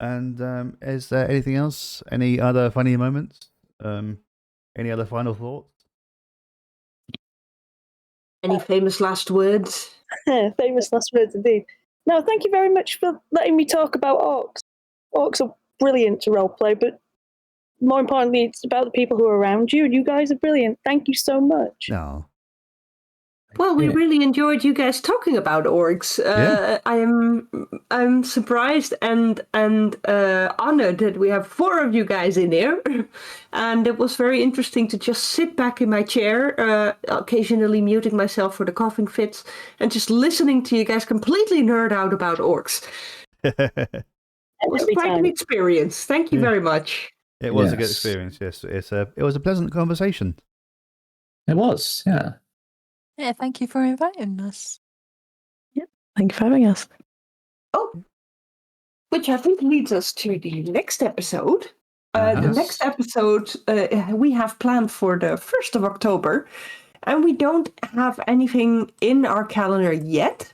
And is there anything else? Any other funny moments? Any other final thoughts? Any famous last words? Famous last words indeed. No, thank you very much for letting me talk about orcs. Orcs are brilliant to roleplay, but more importantly, it's about the people who are around you, and you guys are brilliant. Thank you so much. No. Well, we really enjoyed you guys talking about orcs. I'm surprised and honored that we have 4 of you guys in here, and it was very interesting to just sit back in my chair, occasionally muting myself for the coughing fits, and just listening to you guys completely nerd out about orcs. It was quite an experience. Thank you very much. It was a good experience. Yes, it was a pleasant conversation. It was, yeah. Yeah, thank you for inviting us. Yep. Thank you for having us. Oh, which I think leads us to the next episode. The next episode we have planned for the 1st of October, and we don't have anything in our calendar yet.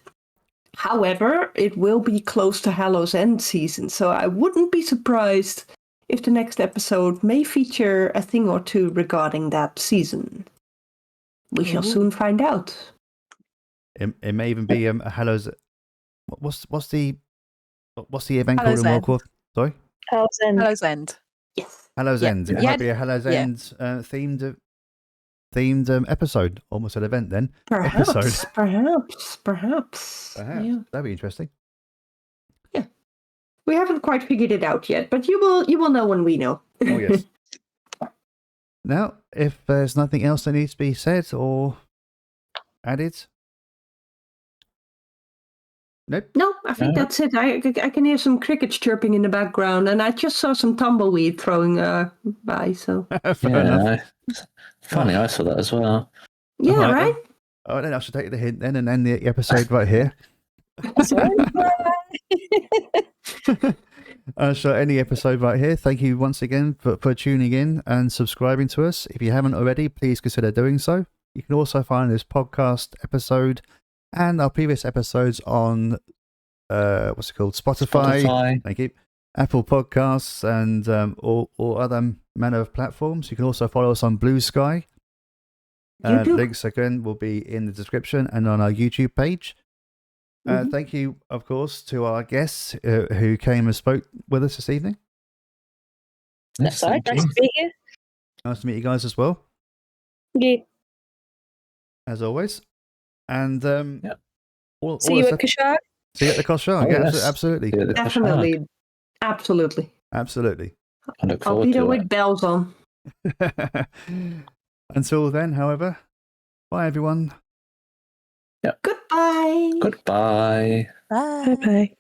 However, it will be close to Hallow's End season, so I wouldn't be surprised if the next episode may feature a thing or two regarding that season. We shall soon find out. It may even be a Hallow's. What's the event Hallow's called in End. World War? Sorry, Hallow's End. Hallow's End. Yes. Hallow's End. It Yeah. might be a Hallow's End themed episode, almost an event then. Perhaps. Episode. Perhaps. Yeah. That'd be interesting. Yeah. We haven't quite figured it out yet, but you will know when we know. Oh yes. Now, if there's nothing else that needs to be said or added, nope. No, I think that's it. I can hear some crickets chirping in the background, and I just saw some tumbleweed throwing by. So Fair enough. Funny, I saw that as well. yeah, Alright right. then. Oh, then I should take the hint then and end the episode right here. So any episode right here. Thank you once again for tuning in and subscribing to us. If you haven't already, please consider doing so. You can also find this podcast episode and our previous episodes on what's it called? Spotify. Thank you. Apple Podcasts and all other manner of platforms. You can also follow us on Blue Sky. Links again will be in the description and on our YouTube page. Thank you, of course, to our guests who came and spoke with us this evening. That's all right. Nice to be here. Nice to meet you guys as well, Yeah. as always. And See you at Kosh'harg. See you at the Kosh'harg. Oh, Yeah, yes. absolutely. Yeah, the Kosh'harg. Absolutely. I look I'll forward be to there it. with bells on. Until then, however, bye everyone. Goodbye. Goodbye. Bye. Bye.